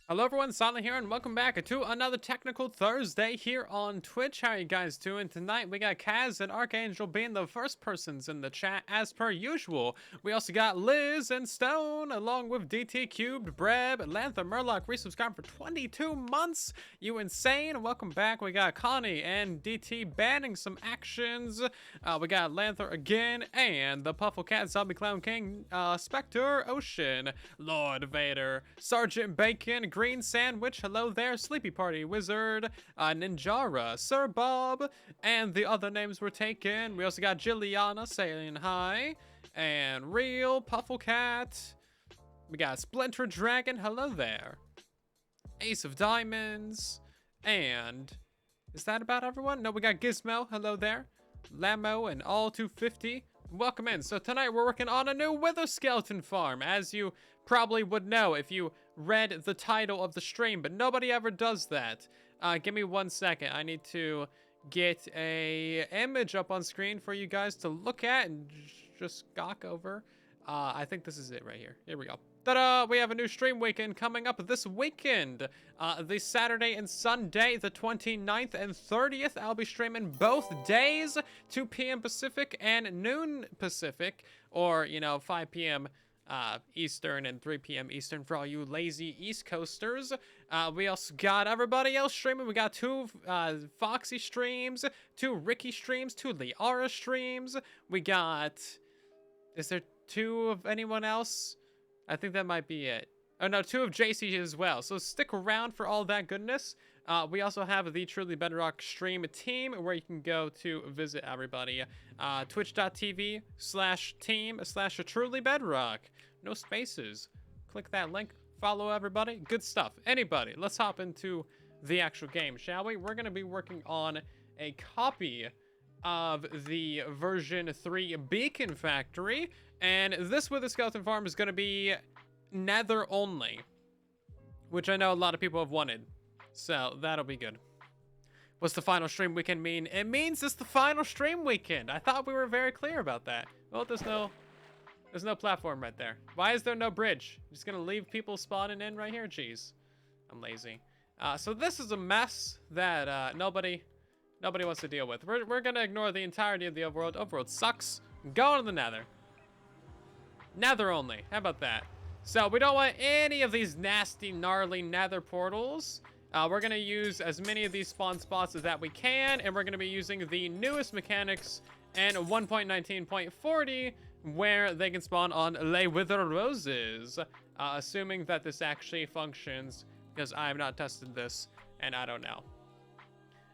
Hello everyone, Silent here, and welcome back to another Technical Thursday here on Twitch. How are you guys doing tonight? We got Kaz and Archangel being the first persons in the chat as per usual. We also got Liz and Stone, along with DT Cubed, Breb, Lantha, Murloc, resubscribed for 22 months. You insane. Welcome back. We got Connie and DT banning some actions. We got Lantha again, and the Puffle Cat, Zombie Clown King, Spectre, Ocean, Lord Vader, Sergeant Bacon, Green Sandwich, hello there, Sleepy Party Wizard, Ninjara, Sir Bob, and the other names were taken. We also got Jilliana saying hi, and Real, Puffle Cat. We got Splinter Dragon, hello there, Ace of Diamonds, and is that about everyone? No, we got Gizmo, hello there, Lamo, and All 250. Welcome in. So tonight we're working on a new Wither skeleton farm, as you probably would know if you read the title of the stream, but nobody ever does that. Give me 1 second. I need to get a image up on screen for you guys to look at and just gawk over. I think this is it right here. Here we go. Ta-da! We have a new stream weekend coming up this weekend. The Saturday and Sunday, the 29th and 30th. I'll be streaming both days, 2 p.m. Pacific and noon Pacific, or, 5 p.m. Eastern and 3 p.m. Eastern for all you lazy East Coasters. We also got everybody else streaming. We got 2 Foxy streams, 2 Ricky streams, 2 Liara streams. We got... Is there 2 of anyone else? I think that might be it. Oh no, 2 of JC as well. So stick around for all that goodness. We also have the Truly Bedrock stream team where you can go to visit everybody. Twitch.tv/team/Truly Bedrock. No spaces. Click that link. Follow everybody. Good stuff. Anybody, let's hop into the actual game, shall we? We're going to be working on a copy of the version 3 Beacon Factory, and this Wither Skeleton Farm is going to be Nether only, which I know a lot of people have wanted, so that'll be good. What's the final stream weekend mean? It means it's the final stream weekend. I thought we were very clear about that. Well, there's no platform right there. Why is there no bridge? I'm just gonna leave people spawning in right here? Jeez, I'm lazy. So this is a mess that nobody wants to deal with. We're gonna ignore the entirety of the overworld. Overworld sucks. Go to the Nether. Nether only. How about that? So we don't want any of these nasty, gnarly Nether portals. We're gonna use as many of these spawn spots as that we can, and we're gonna be using the newest mechanics in 1.19.40, where they can spawn on Les Wither Roses, assuming that this actually functions, because I have not tested this, and I don't know.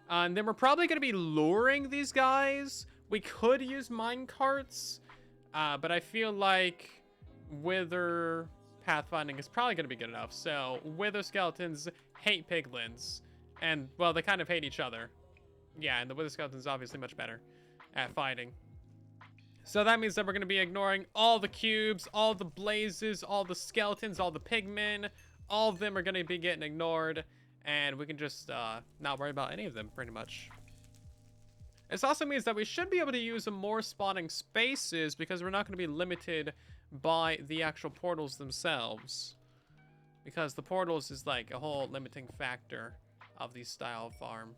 And then we're probably going to be luring these guys. We could use mine carts, but I feel like Wither pathfinding is probably going to be good enough. So Wither skeletons hate piglins, and well, they kind of hate each other. Yeah, and the Wither skeleton is obviously much better at fighting. So that means that we're going to be ignoring all the cubes, all the blazes, all the skeletons, all the pigmen. All of them are going to be getting ignored. And we can just not worry about any of them, pretty much. This also means that we should be able to use more spawning spaces, because we're not going to be limited by the actual portals themselves. Because the portals is like a whole limiting factor of the style of farm.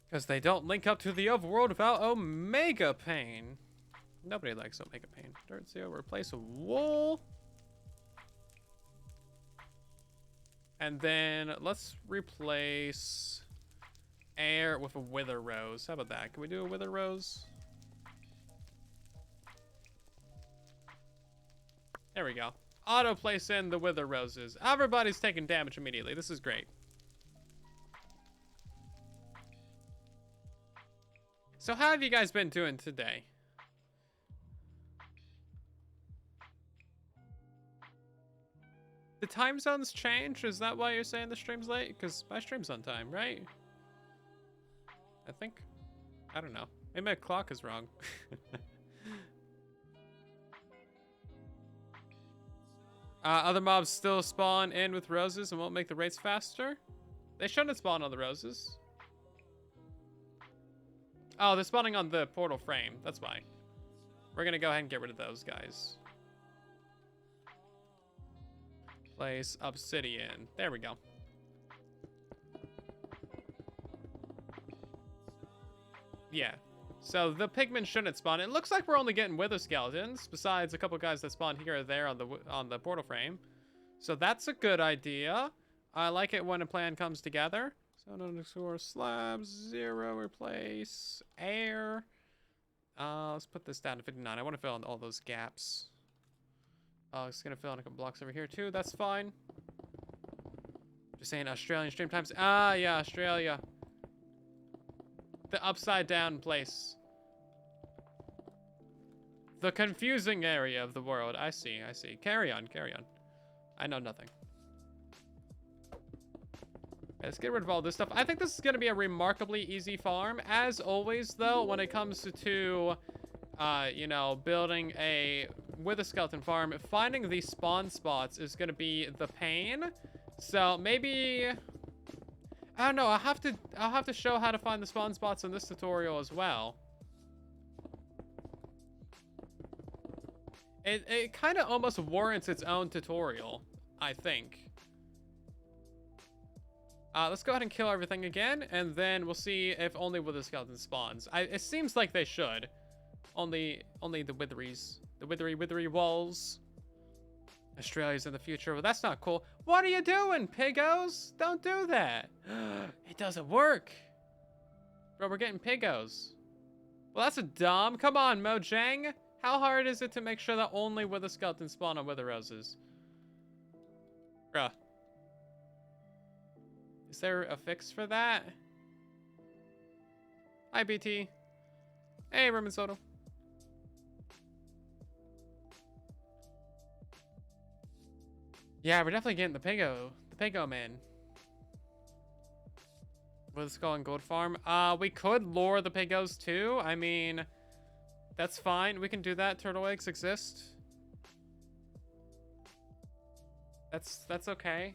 Because they don't link up to the overworld without Omega Pain. Nobody likes Omega Pain. Dirt Zero, replace a wool. And then let's replace air with a Wither Rose. How about that? Can we do a Wither Rose? There we go. Auto place in the Wither Roses. Everybody's taking damage immediately. This is great. So how have you guys been doing today? The time zones change? Is that why you're saying the stream's late? Because my stream's on time, right? I think. I don't know. Maybe my clock is wrong. Other mobs still spawn in with roses and won't make the rates faster? They shouldn't spawn on the roses. Oh, they're spawning on the portal frame. That's why. We're going to go ahead and get rid of those guys. Place obsidian. There we go. Yeah. So the pigmen shouldn't spawn. It looks like we're only getting wither skeletons, besides a couple guys that spawn here or there on the portal frame. So that's a good idea. I like it when a plan comes together. So _slabs 0 replace air. Let's put this down to 59. I want to fill in all those gaps. It's gonna fill in a couple blocks over here too. That's fine. Just saying Australian stream times. Ah, yeah, Australia. The upside down place. The confusing area of the world. I see, I see. Carry on, carry on. I know nothing. Let's get rid of all this stuff. I think this is going to be a remarkably easy farm. As always, though, when it comes to, you know, building a wither skeleton farm, finding these spawn spots is going to be the pain. So maybe, I don't know. I'll have to show how to find the spawn spots in this tutorial as well. It kind of almost warrants its own tutorial, I think. Let's go ahead and kill everything again, and then we'll see if only wither skeleton spawns. It seems like they should. Only the witheries. The withery walls. Australia's in the future. Well, that's not cool. What are you doing, pigos? Don't do that. It doesn't work. Bro, we're getting pigos. Well, that's a dumb. Come on, Mojang. How hard is it to make sure that only wither skeletons spawn on wither roses? Bruh. Is there a fix for that? Hi, BT. Hey, Roman Soto. Yeah, we're definitely getting the Pigo man. With the Skull and Gold Farm. We could lure the Pigos too. I mean, that's fine. We can do that. Turtle eggs exist. That's okay.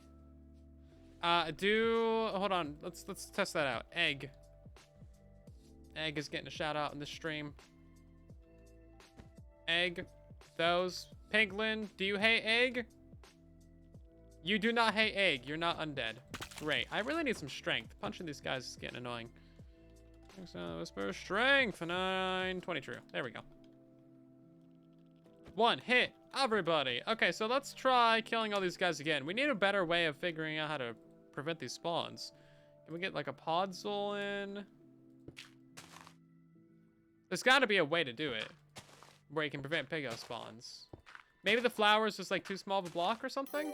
Hold on. Let's test that out. Egg is getting a shout out in the stream. Egg. Those. Piglin, do you hate egg? You do not hate egg. You're not undead. Great. I really need some strength. Punching these guys is getting annoying. Whisper strength. 920 true. There we go. One hit. Everybody. Okay, so let's try killing all these guys again. We need a better way of figuring out how to prevent these spawns. Can we get like a podzol in? There's got to be a way to do it where you can prevent pigo spawns. Maybe the flower is just like too small of a block or something?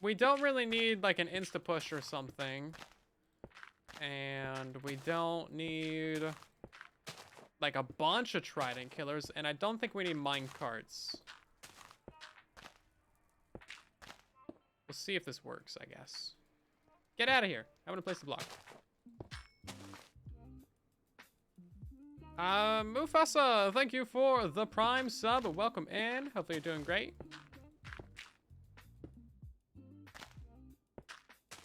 We don't really need like an insta push or something. And we don't need like a bunch of trident killers, and I don't think we need mine carts. We'll see if this works, I guess. Get out of here. I'm gonna place the block. Mufasa, thank you for the Prime sub. Welcome in. Hopefully you're doing great.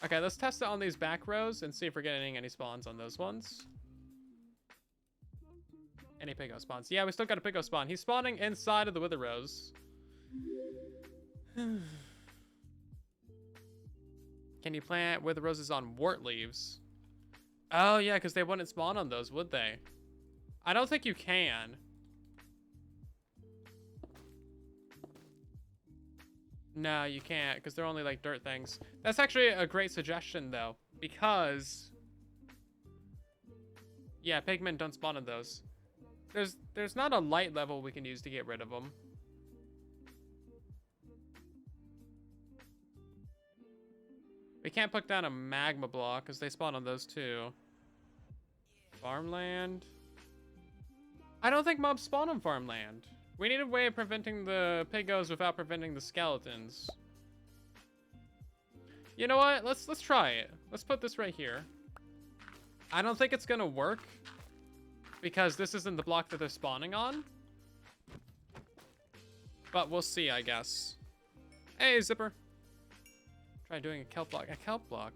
Okay, let's test it on these back rows and see if we're getting any spawns on those ones. Any pigo spawns? Yeah, we still got a pigo spawn. He's spawning inside of the wither rows. Can you plant wither roses on wart leaves? Oh, yeah, because they wouldn't spawn on those, would they? I don't think you can. No, you can't, because they're only like dirt things. That's actually a great suggestion, though, because yeah, pigmen don't spawn on those. There's not a light level we can use to get rid of them. We can't put down a magma block because they spawn on those too. Farmland. I don't think mobs spawn on farmland. We need a way of preventing the pigos without preventing the skeletons. You know what? Let's try it. Let's put this right here. I don't think it's gonna work because this isn't the block that they're spawning on. But we'll see, I guess. Hey, Zipper. Try doing a kelp block. A kelp block?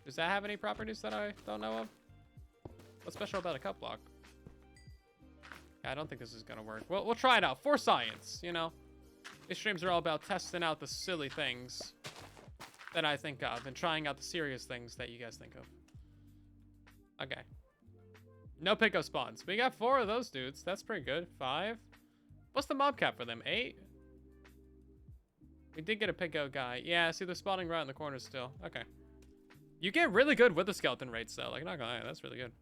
Does that have any properties that I don't know of? What's special about a kelp block? I don't think this is gonna work. Well, we'll try it out for science, you know? These streams are all about testing out the silly things that I think of and trying out the serious things that you guys think of. Okay. No pickup spawns. We got 4 of those dudes. That's pretty good. 5. What's the mob cap for them? 8? We did get a pickup guy. Yeah, see, they're spawning right in the corner still. Okay. You get really good with the skeleton rates, though. Like, not gonna lie, that's really good.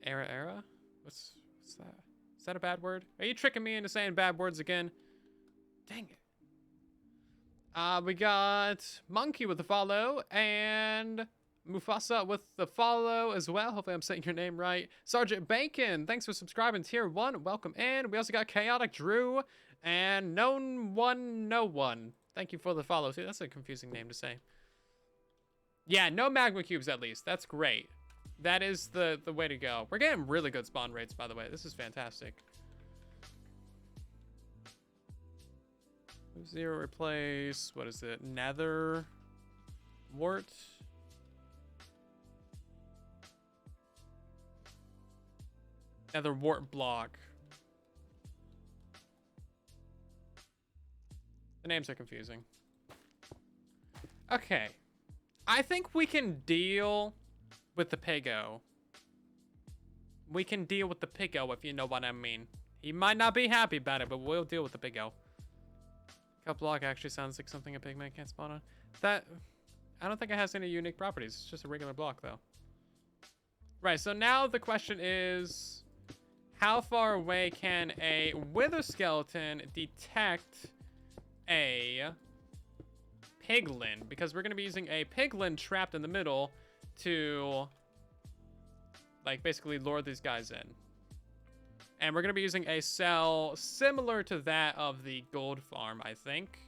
Era? What's that? Is that a bad word? Are you tricking me into saying bad words again? Dang it. We got Monkey with the follow, and Mufasa with the follow as well. Hopefully I'm saying your name right. Sergeant Bacon, thanks for subscribing. Tier 1, welcome in. We also got Chaotic Drew and Known One No One. Thank you for the follow. See, that's a confusing name to say. Yeah, no magma cubes at least. That's great. That is the way to go. We're getting really good spawn rates, by the way. This is fantastic. 0 replace, what is it? Nether wart. Nether wart block. The names are confusing. Okay. I think we can deal with the Piggo. We can deal with the Piggo, if you know what I mean. He might not be happy about it, but we'll deal with the Piggo. Cup block actually sounds like something a pigman can't spawn on. That, I don't think it has any unique properties. It's just a regular block, though. Right, so now the question is, how far away can a wither skeleton detect a piglin? Because we're going to be using a piglin trapped in the middle to, like, basically lure these guys in. And we're going to be using a cell similar to that of the gold farm, I think.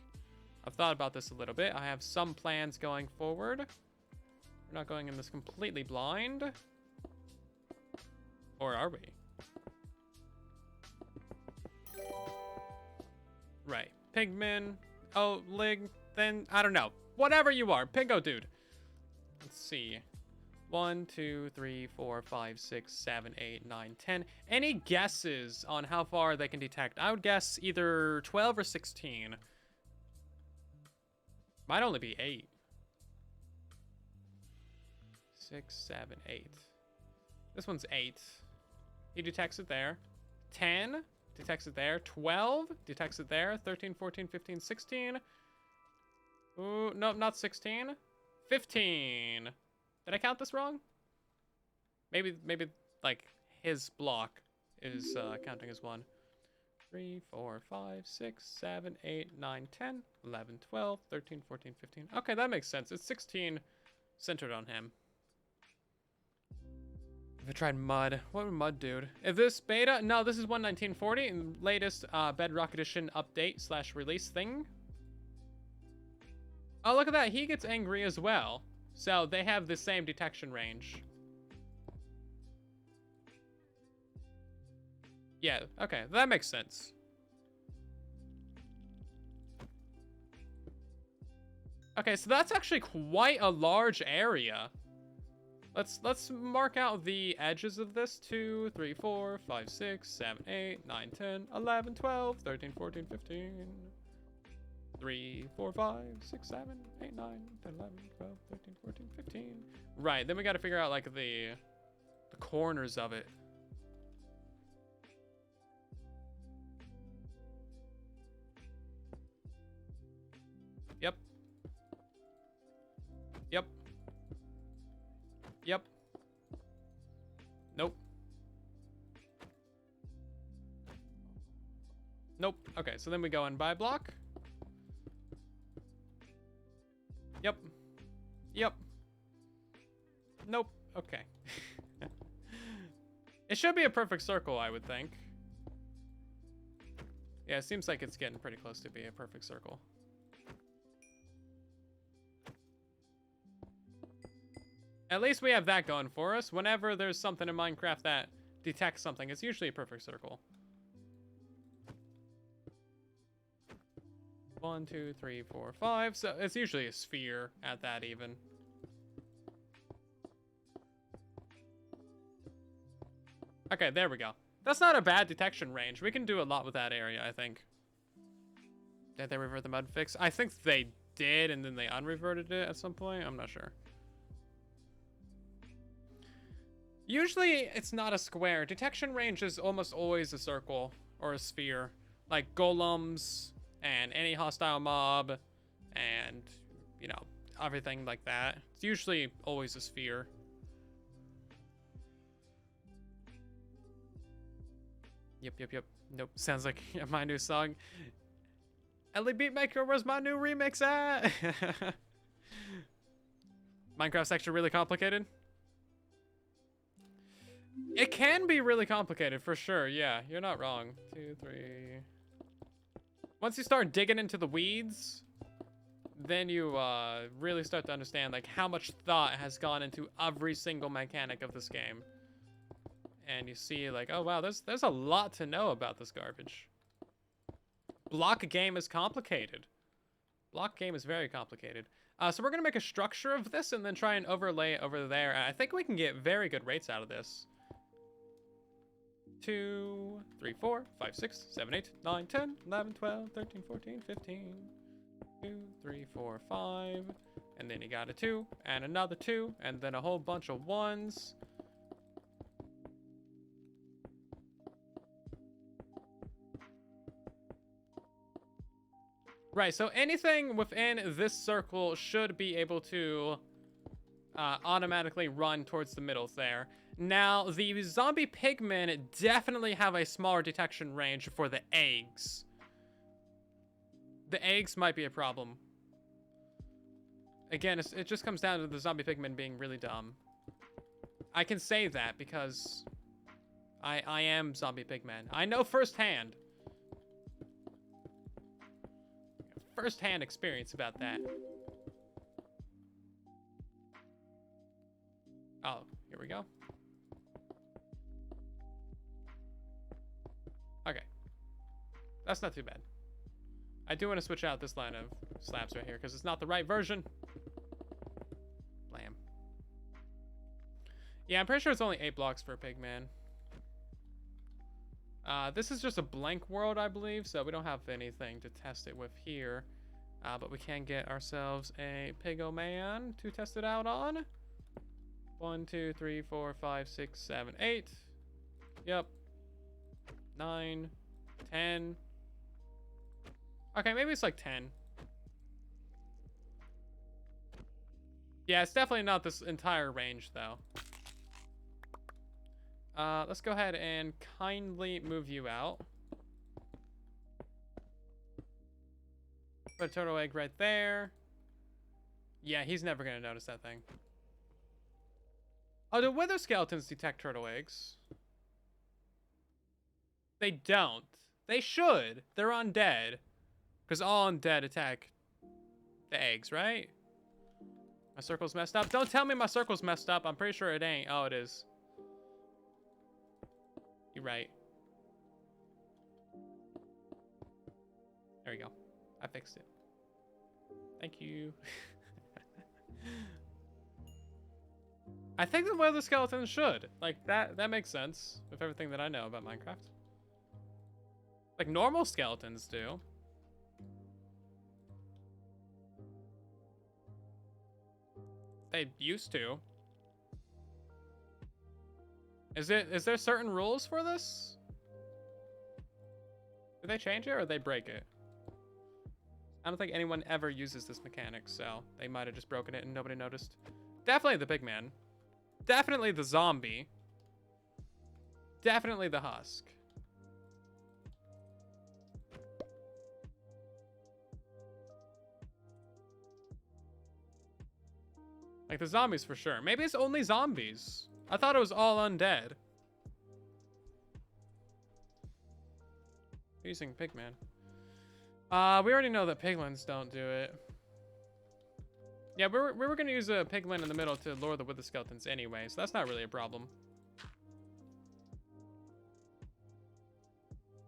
I've thought about this a little bit. I have some plans going forward. We're not going in this completely blind. Or are we? Right. Pigman. Oh, Lig. Then, I don't know. Whatever you are. Piggo dude. Let's see. 1, 2, 3, 4, 5, 6, 7, 8, 9, 10. Any guesses on how far they can detect? I would guess either 12 or 16. Might only be 8. 6, 7, 8. This one's 8. He detects it there. 10 detects it there. 12 detects it there. 13, 14, 15, 16. Ooh, nope, not 16. 15. Did I count this wrong? Maybe like his block is counting as 1. 3, 4, 5, 6, 7, 8, 9, 10, 11, 12, 13, 14, 15. Okay, that makes sense. It's 16 centered on him. If I tried mud, what would mud do? If this beta, no, this is 1.1940 and latest Bedrock Edition update / release thing. Oh, look at that. He gets angry as well. So they have the same detection range. Yeah, okay, that makes sense. Okay, so that's actually quite a large area. Let's mark out the edges of this. 2, 3, 4, 5, 6, 7, 8, 9, 10, 11, 12, 13, 14, 15. 3, 4, 5, 6, 7, 8, 9, 10, 11, 12, 13, 14, 15. Right, then we got to figure out like the corners of it. Yep. Yep. Yep. Nope. Nope. Okay, so then we go in by block. Yep. Yep. Nope. Okay. It should be a perfect circle, I would think. Yeah, it seems like it's getting pretty close to be a perfect circle. At least we have that going for us. Whenever there's something in Minecraft that detects something, it's usually a perfect circle. 1, 2, 3, 4, 5. So it's usually a sphere at that even. Okay, there we go. That's not a bad detection range. We can do a lot with that area, I think. Did they revert the mud fix? I think they did, and then they unreverted it at some point. I'm not sure. Usually, it's not a square. Detection range is almost always a circle or a sphere. Like golems and any hostile mob and, you know, everything like that. It's usually always a sphere. Yep. Nope. Sounds like my new song. Ellie Beatmaker, where's my new remix at? Minecraft's actually really complicated. It can be really complicated for sure. Yeah, you're not wrong. 2, 3. Once you start digging into the weeds, then you really start to understand like how much thought has gone into every single mechanic of this game. And you see like, oh wow, there's a lot to know about this garbage. Block game is complicated. Block game is very complicated. So we're gonna make a structure of this and then try and overlay it over there. And I think we can get very good rates out of this. 2, 3, 4, 5, 6, 7, 8, 9, 10, 11, 12, 13, 14, 15. 2, 3, 4, 5. And then you got a 2 and another 2 and then a whole bunch of 1s. Right, so anything within this circle should be able to automatically run towards the middle there. Now, the zombie pigmen definitely have a smaller detection range for the eggs. The eggs might be a problem. Again, it just comes down to the zombie pigmen being really dumb. I can say that because I am zombie pigmen. I know firsthand. First-hand experience about that. Oh, here we go. Okay. That's not too bad. I do want to switch out this line of slabs right here because it's not the right version. Blam. Yeah, I'm pretty sure it's only 8 blocks for a pigman. This is just a blank world, I believe, so we don't have anything to test it with here. But we can get ourselves a Pigoman to test it out on. 1, 2, 3, 4, 5, 6, 7, 8. Yep. 9, 10. Okay, maybe it's like 10. Yeah, it's definitely not this entire range, though. Let's go ahead and kindly move you out. Put a turtle egg right there. Yeah, he's never gonna notice that thing. Oh, do wither skeletons detect turtle eggs? They don't. They should. They're undead. Because all undead attack the eggs, right? My circle's messed up. Don't tell me my circle's messed up. I'm pretty sure it ain't. Oh, it is. You're right. There we go. I fixed it. Thank you. I think the wither skeletons should. Like, that makes sense with everything that I know about Minecraft. Like, normal skeletons do. They used to. Is there certain rules for this? Do they change it or they break it? I don't think anyone ever uses this mechanic, so they might have just broken it and nobody noticed. Definitely the pigman. Definitely the zombie. Definitely the husk. Like the zombies for sure. Maybe it's only zombies. I thought it was all undead. Using pigman. We already know that piglins don't do it. Yeah, we were gonna use a piglin in the middle to lure the wither skeletons anyway, so that's not really a problem.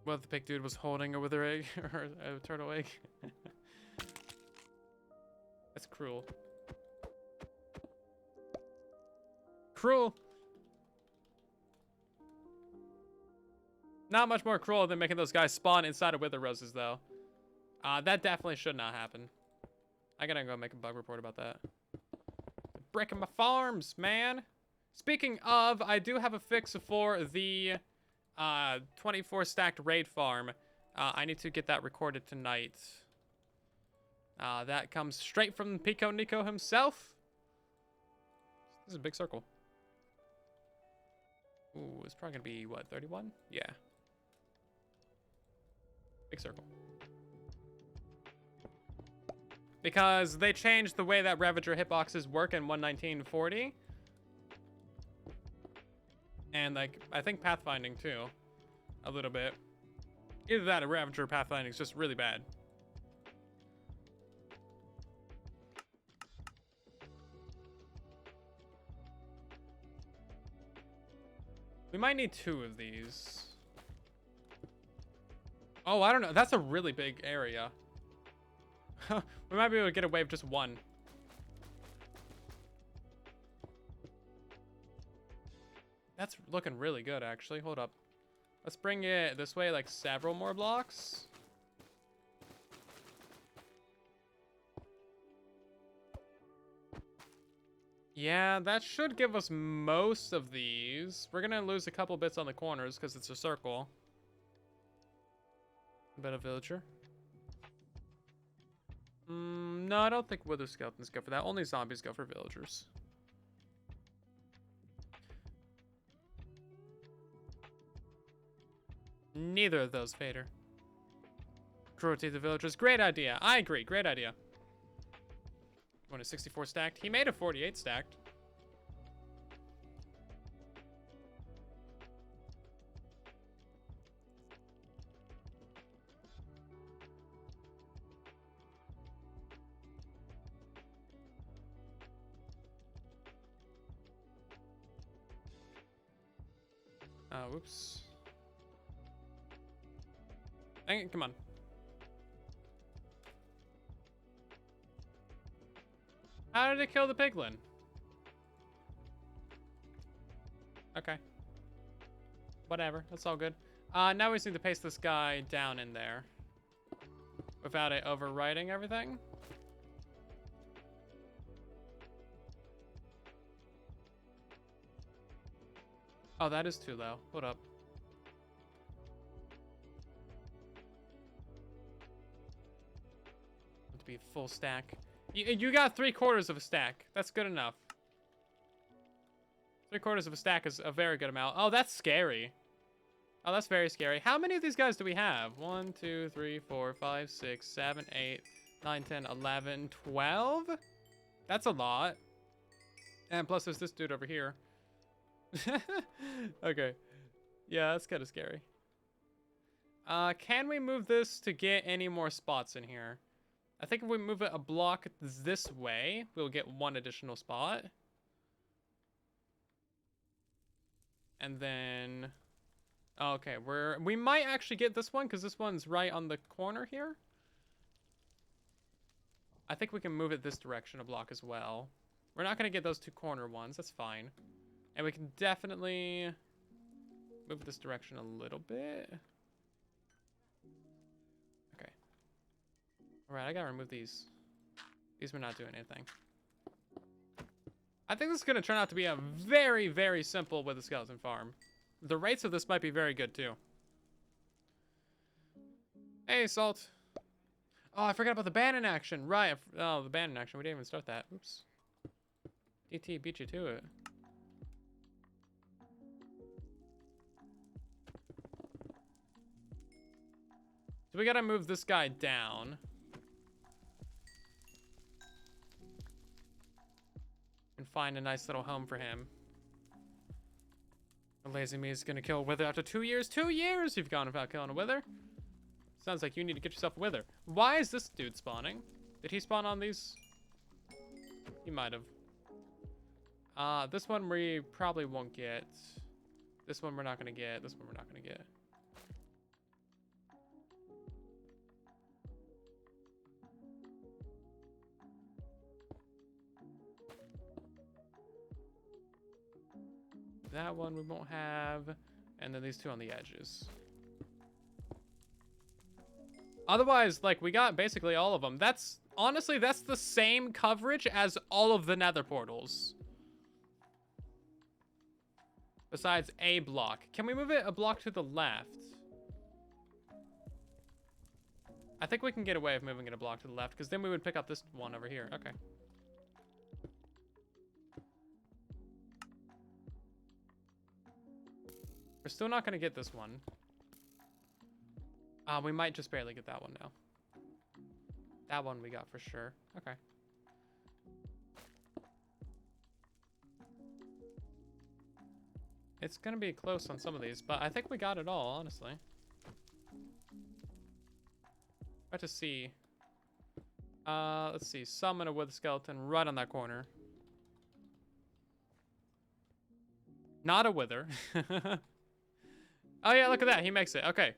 What if the pig dude was holding a wither egg or a turtle egg? That's cruel. Cruel. Not much more cruel than making those guys spawn inside of wither roses, though. That definitely should not happen. I gotta go make a bug report about that. They're breaking my farms, man. Speaking of, I do have a fix for the 24 stacked raid farm. I need to get that recorded tonight. That comes straight from Pico Nico himself. This is a big circle. Ooh, it's probably gonna be, what, 31? Yeah. Big circle. Because they changed the way that Ravager hitboxes work in 1.19.40. And, like, I think pathfinding, too. A little bit. Either that or Ravager pathfinding is just really bad. We might need 2 of these. Oh, I don't know. That's a really big area. We might be able to get away with just 1. That's looking really good, actually. Hold up. Let's bring it this way, like, several more blocks. Yeah, that should give us most of these. We're gonna lose a couple bits on the corners because it's a circle. A bit of villager. No, I don't think wither skeletons go for that. Only zombies go for villagers. Neither of those, Fader. Cruelty to the villagers. Great idea. I agree. Great idea. One is 64 stacked. He made a 48 stacked. Whoops. Dang it, come on. How did it kill the piglin? Okay. Whatever, that's all good. Now we just need to paste this guy down in there. Without it overwriting everything. Oh, that is too low. Hold up. To be full stack. You got 3/4 of a stack. That's good enough. 3/4 of a stack is a very good amount. Oh, that's scary. Oh, that's very scary. How many of these guys do we have? 1, 2, 3, 4, 5, 6, 7, 8, 9, 10, 11, 12? That's a lot. And plus there's this dude over here. Okay. Yeah, that's kind of scary. Can we move this to get any more spots in here? I think if we move it a block this way, we'll get 1 additional spot. And then... Okay, we might actually get this one, because this one's right on the corner here. I think we can move it this direction a block as well. We're not going to get those 2 corner ones. That's fine. And we can definitely move this direction a little bit. Okay. Alright, I gotta remove these. These were not doing anything. I think this is going to turn out to be a very, very simple with a skeleton farm. The rates of this might be very good, too. Hey, Salt. Oh, I forgot about the ban action. Right. Oh, the ban action. We didn't even start that. Oops. DT beat you to it. So we gotta move this guy down. And find a nice little home for him. The lazy me is gonna kill a wither after 2 years. 2 years you've gone without killing a wither. Sounds like you need to get yourself a wither. Why is this dude spawning? Did he spawn on these? He might have. This one we probably won't get. This one we're not gonna get. This one we're not gonna get. That one we won't have. And then these 2 on the edges. Otherwise, like, we got basically all of them. That's, honestly, that's the same coverage as all of the nether portals. Besides a block. Can we move it a block to the left? I think we can get away with moving it a block to the left, because then we would pick up this one over here. Okay. We're still not going to get this one. We might just barely get that one now. That one we got for sure. Okay. It's going to be close on some of these, but I think we got it all, honestly. About to see. Let's see. Summon a wither skeleton right on that corner. Not a wither. Oh yeah, look at that. He makes it. Okay,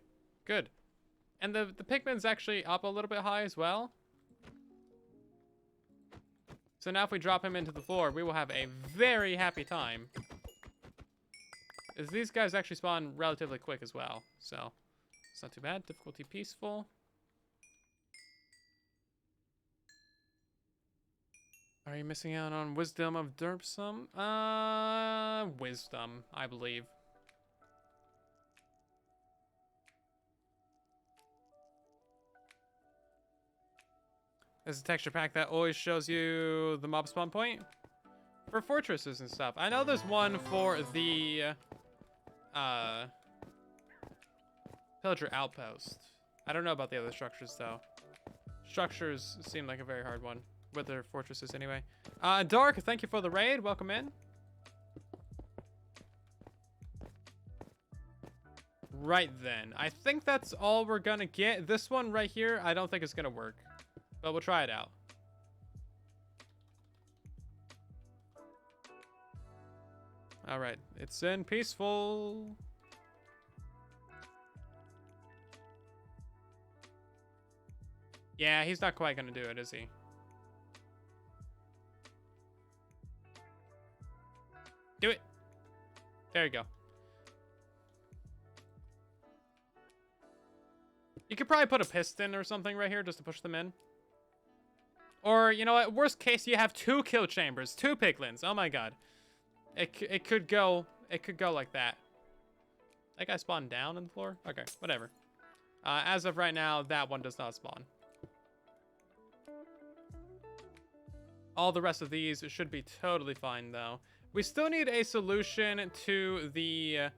good. And the pigman's actually up a little bit high as well. So now if we drop him into the floor, we will have a very happy time. As these guys actually spawn relatively quick as well. So it's not too bad. Difficulty peaceful. Are you missing out on wisdom of derpsum? Wisdom, I believe. There's a texture pack that always shows you the mob spawn point for fortresses and stuff. I know there's one for the pillager outpost. I don't know about the other structures though. Structures seem like a very hard one. With their fortresses anyway. Dark, thank you for the raid. Welcome in. Right then. I think that's all we're gonna get. This one right here, I don't think it's gonna work. But we'll try it out. Alright, it's in peaceful. Yeah, he's not quite gonna do it, is he? Do it. There you go. You could probably put a piston or something right here just to push them in. Or, you know what? Worst case, you have 2 kill chambers. 2 piglins. Oh my god. It could go like that. That guy spawned down on the floor? Okay, whatever. As of right now, that one does not spawn. All the rest of these should be totally fine, though. We still need a solution to the...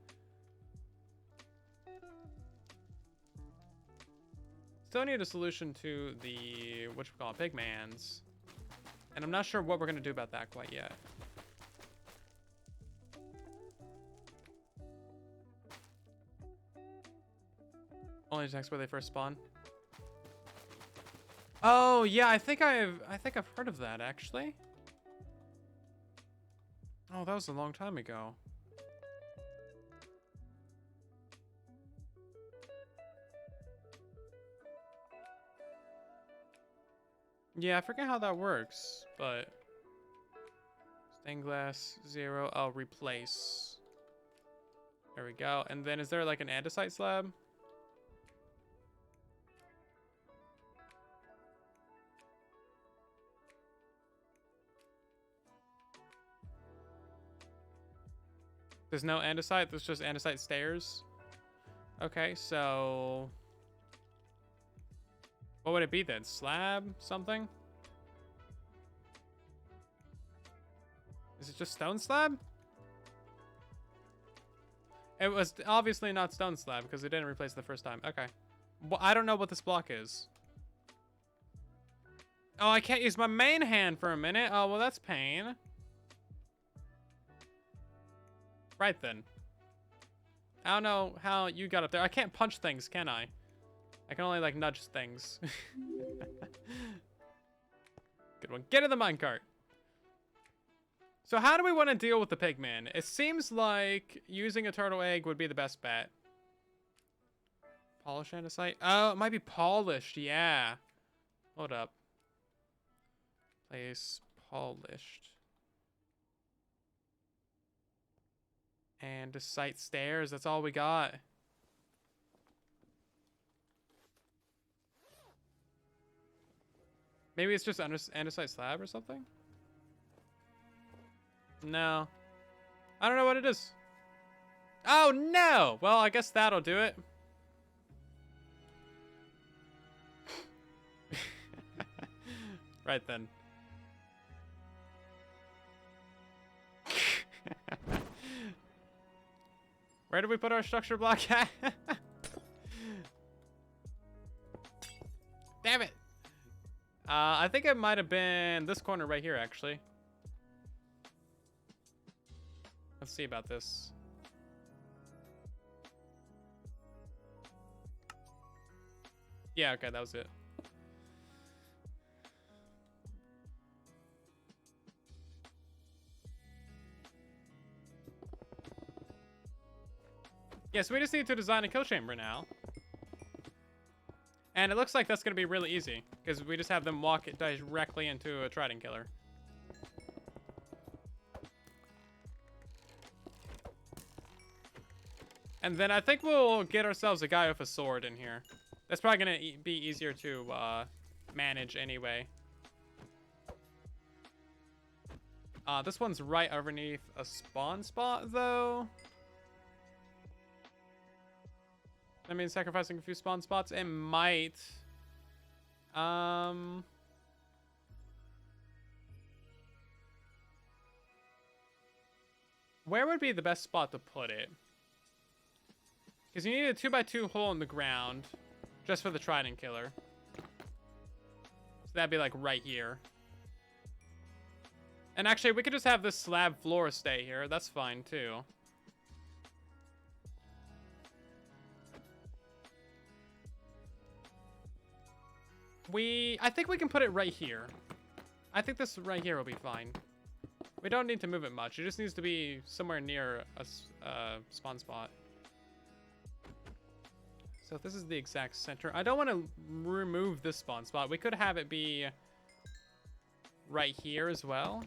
Still need a solution to the, whatchamacallit, pigmans. And I'm not sure what we're going to do about that quite yet. Only attacks where they first spawn. Oh, yeah, I think I've heard of that, actually. Oh, that was a long time ago. Yeah, I forget how that works, but... Stained glass, 0, I'll replace. There we go. And then is there like an andesite slab? There's no andesite, there's just andesite stairs. Okay, so... What would it be then? Slab? Something? Is it just stone slab? It was obviously not stone slab because it didn't replace it the first time. Okay. Well, I don't know what this block is. Oh, I can't use my main hand for a minute. Oh, well, that's pain. Right then. I don't know how you got up there. I can't punch things, can I? I can only, like, nudge things. Good one. Get in the minecart. So how do we want to deal with the pigman? It seems like using a turtle egg would be the best bet. Polish andesite? Oh, it might be polished. Yeah. Hold up. Place polished. Andesite stairs. That's all we got. Maybe it's just andesite slab or something? No. I don't know what it is. Oh, no! Well, I guess that'll do it. Right then. Where did we put our structure block at? Damn it! I think it might have been this corner right here, actually. Let's see about this. Yeah, okay, that was it. Yeah, so we just need to design a kill chamber now. And it looks like that's going to be really easy, because we just have them walk it directly into a trident killer. And then I think we'll get ourselves a guy with a sword in here. That's probably going to be easier to manage anyway. This one's right underneath a spawn spot, though. I mean, sacrificing a few spawn spots, it might. Where would be the best spot to put it? Because you need a 2x2 hole in the ground just for the trident killer. So that'd be like right here. And actually, we could just have this slab floor stay here. That's fine too. I think we can put it right here. I think this right here will be fine. We don't need to move it much. It just needs to be somewhere near a spawn spot. So if this is the exact center, I don't want to remove this spawn spot. We could have it be right here as well.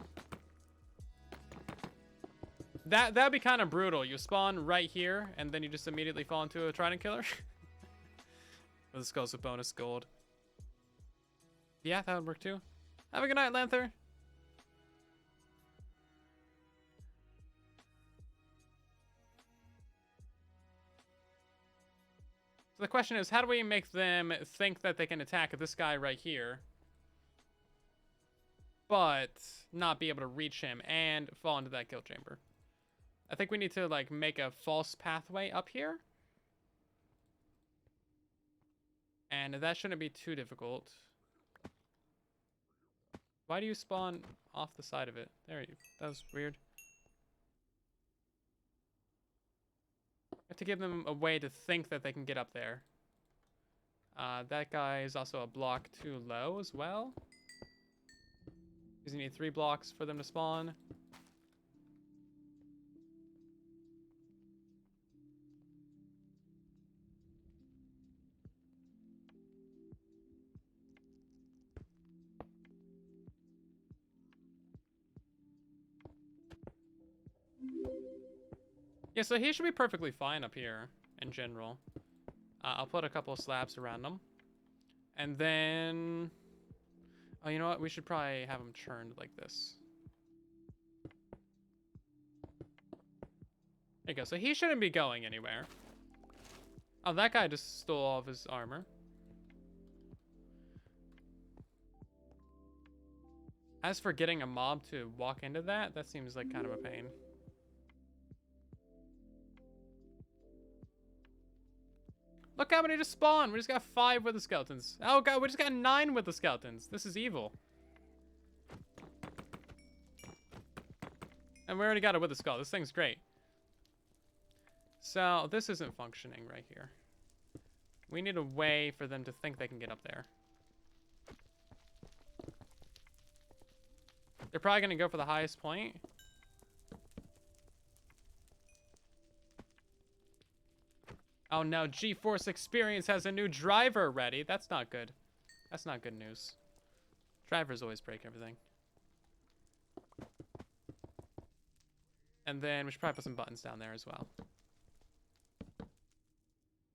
That'd be kind of brutal. You spawn right here, and then you just immediately fall into a trident killer. This goes with bonus gold. Yeah, that would work too. Have a good night, Lanther. So the question is, how do we make them think that they can attack this guy right here, but not be able to reach him and fall into that kill chamber? I think we need to like make a false pathway up here. And that shouldn't be too difficult. Why do you spawn off the side of it? There you, that was weird. I have to give them a way to think that they can get up there. That guy is also a block too low as well. Because you need 3 blocks for them to spawn. Yeah, so he should be perfectly fine up here in general. I'll put a couple of slabs around them. And then... Oh, you know what? We should probably have them turned like this. There you go. So he shouldn't be going anywhere. Oh, that guy just stole all of his armor. As for getting a mob to walk into that, that seems like kind of a pain. Look how many just spawned. We just got 5 with the skeletons. Oh god, we just got 9 with the skeletons. This is evil. And we already got it with the skull. This thing's great. So this isn't functioning right here. We need a way for them to think they can get up there. They're probably going to go for the highest point. Oh no, GeForce Experience has a new driver ready. That's not good. That's not good news. Drivers always break everything. And then we should probably put some buttons down there as well.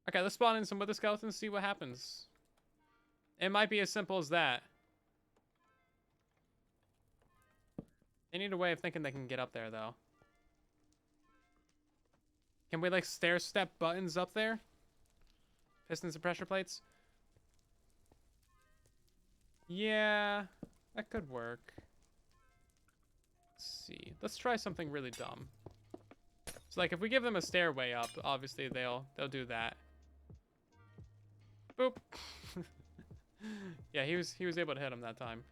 Okay, let's spawn in some wither skeletons, see what happens. It might be as simple as that. They need a way of thinking they can get up there, though. Can we, like, stair-step buttons up there? Pistons and pressure plates? Yeah, that could work. Let's see. Let's try something really dumb. So, like, if we give them a stairway up, obviously they'll do that. Boop. Yeah, he was able to hit him that time.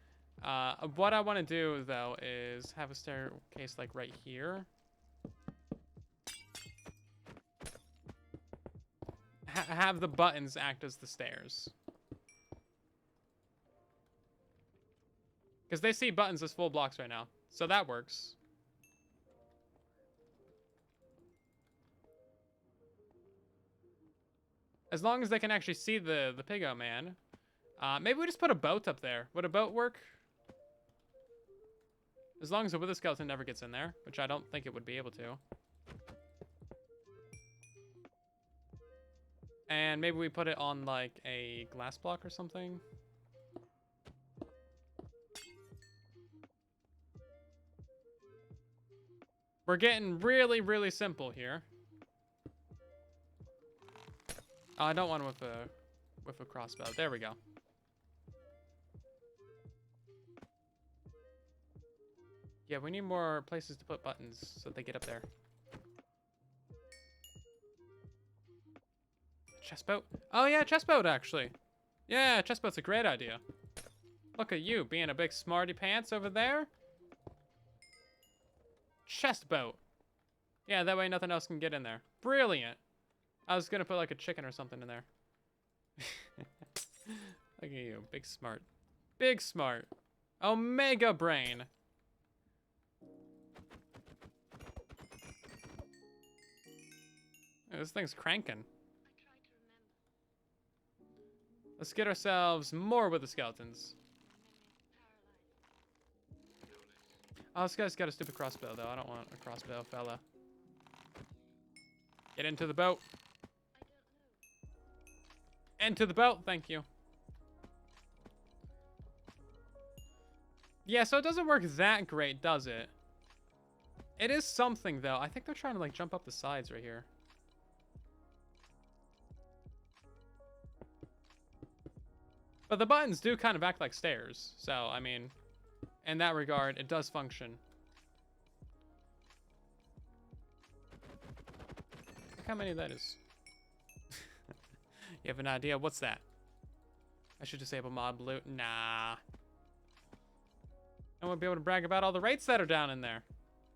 What I want to do, though, is have a staircase, like, right here. Have the buttons act as the stairs. Because they see buttons as full blocks right now. So that works. As long as they can actually see the Piggo Man. Maybe we just put a boat up there. Would a boat work? As long as the Wither skeleton never gets in there, which I don't think it would be able to. And maybe we put it on, like, a glass block or something. We're getting really, really simple here. Oh, I don't want with a crossbow. There we go. Yeah, we need more places to put buttons so they get up there. Chestboat? Oh yeah, chestboat actually. Yeah, chestboat's a great idea. Look at you being a big smarty pants over there. Chestboat. Yeah, that way nothing else can get in there. Brilliant. I was gonna put like a chicken or something in there. Look at you, big smart. Big smart. Omega brain. This thing's cranking. Let's get ourselves more with the skeletons. Oh, this guy's got a stupid crossbow, though. I don't want a crossbow, fella. Get into the boat. Into the boat, thank you. Yeah, so it doesn't work that great, does it? It is something, though. I think they're trying to, like, jump up the sides right here. But the buttons do kind of act like stairs. So, I mean, in that regard, it does function. Look how many that is. You have an idea? What's that? I should disable mob loot. Nah. I won't be able to brag about all the rates that are down in there.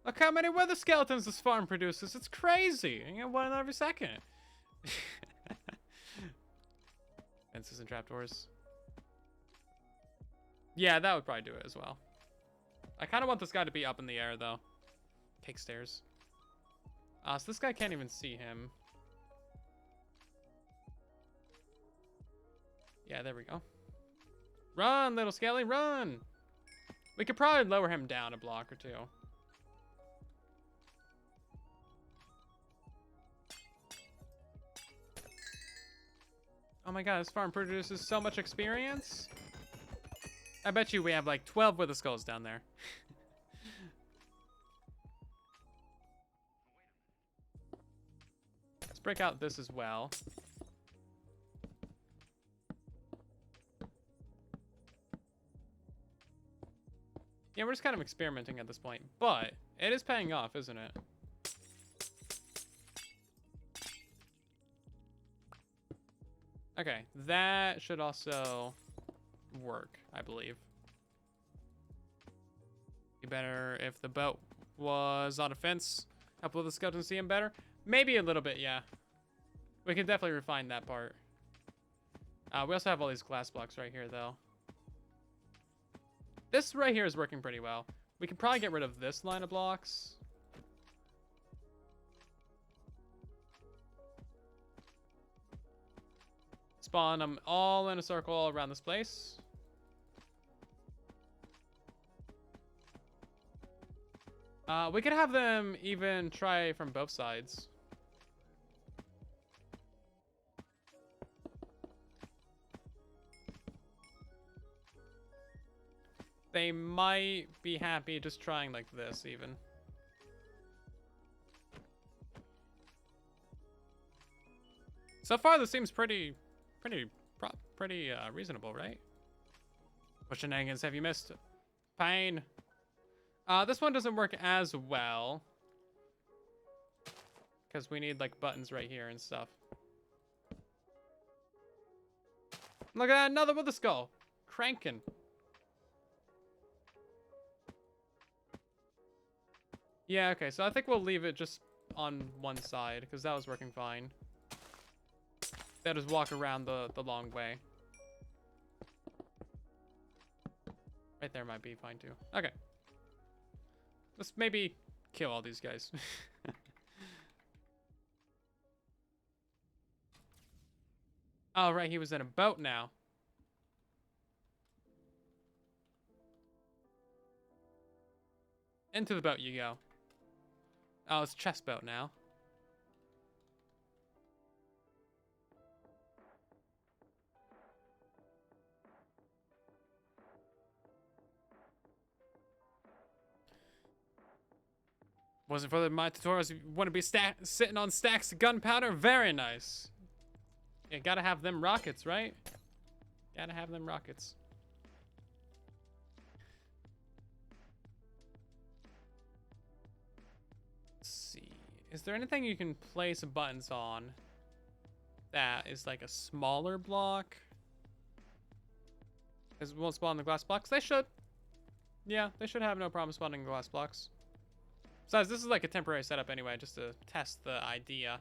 Look how many wither skeletons this farm produces. It's crazy. You get one every second. Fences and trapdoors. Yeah, that would probably do it as well. I kind of want this guy to be up in the air, though. Cake stairs. So this guy can't even see him. Yeah, there we go. Run, little Skelly, run! We could probably lower him down a block or two. Oh my god, this farm produces so much experience. I bet you we have like 12 wither skulls down there. Let's break out this as well. Yeah, we're just kind of experimenting at this point, but it is paying off, isn't it? Okay, that should also work, I believe. Be better if the boat was on a fence. Help with the skeletons see him better. Maybe a little bit, yeah. We can definitely refine that part. We also have all these glass blocks right here, though. This right here is working pretty well. We can probably get rid of this line of blocks. Spawn them all in a circle around this place. We could have them even try from both sides. They might be happy just trying like this even. So far, this seems pretty reasonable, right? What shenanigans have you missed? Pain. This one doesn't work as well. Because we need, like, buttons right here and stuff. Look at that, another with a skull. Cranking. Yeah, okay, so I think we'll leave it just on one side, because that was working fine. They'll just walk around the long way. Right there might be fine, too. Okay. Let's maybe kill all these guys. Oh, right, he was in a boat now. Into the boat you go. Oh, it's a chest boat now. Wasn't for my tutorials, you wouldn't be sitting on stacks of gunpowder. Very nice. Yeah, gotta have them rockets, right? Gotta have them rockets. Let's see. Is there anything you can place buttons on that is like a smaller block? Because it won't spawn the glass blocks? They should. Yeah, they should have no problem spawning glass blocks. Besides, this is like a temporary setup anyway, just to test the idea.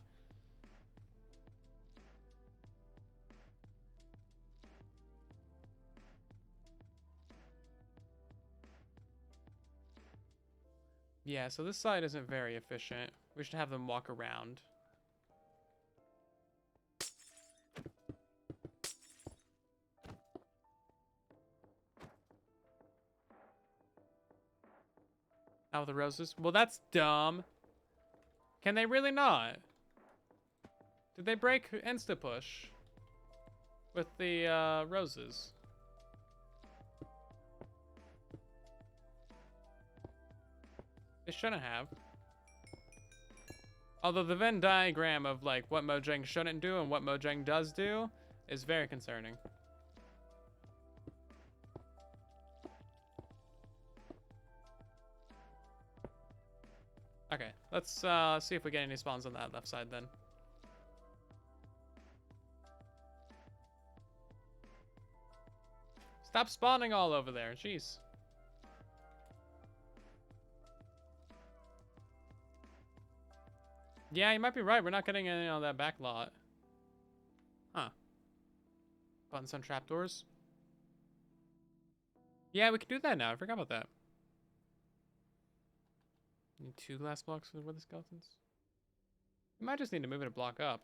Yeah, so this side isn't very efficient. We should have them walk around. Out with the roses. Well, that's dumb. Can they really not? Did they break insta-push with the roses? They shouldn't have. Although the Venn diagram of like what Mojang shouldn't do and what Mojang does do is very concerning. Okay, let's see if we get any spawns on that left side then. Stop spawning all over there, jeez. Yeah, you might be right. We're not getting any on that back lot. Huh. Buttons on trapdoors. Yeah, we can do that now. I forgot about that. Need 2 glass blocks for the skeletons. We might just need to move it a block up.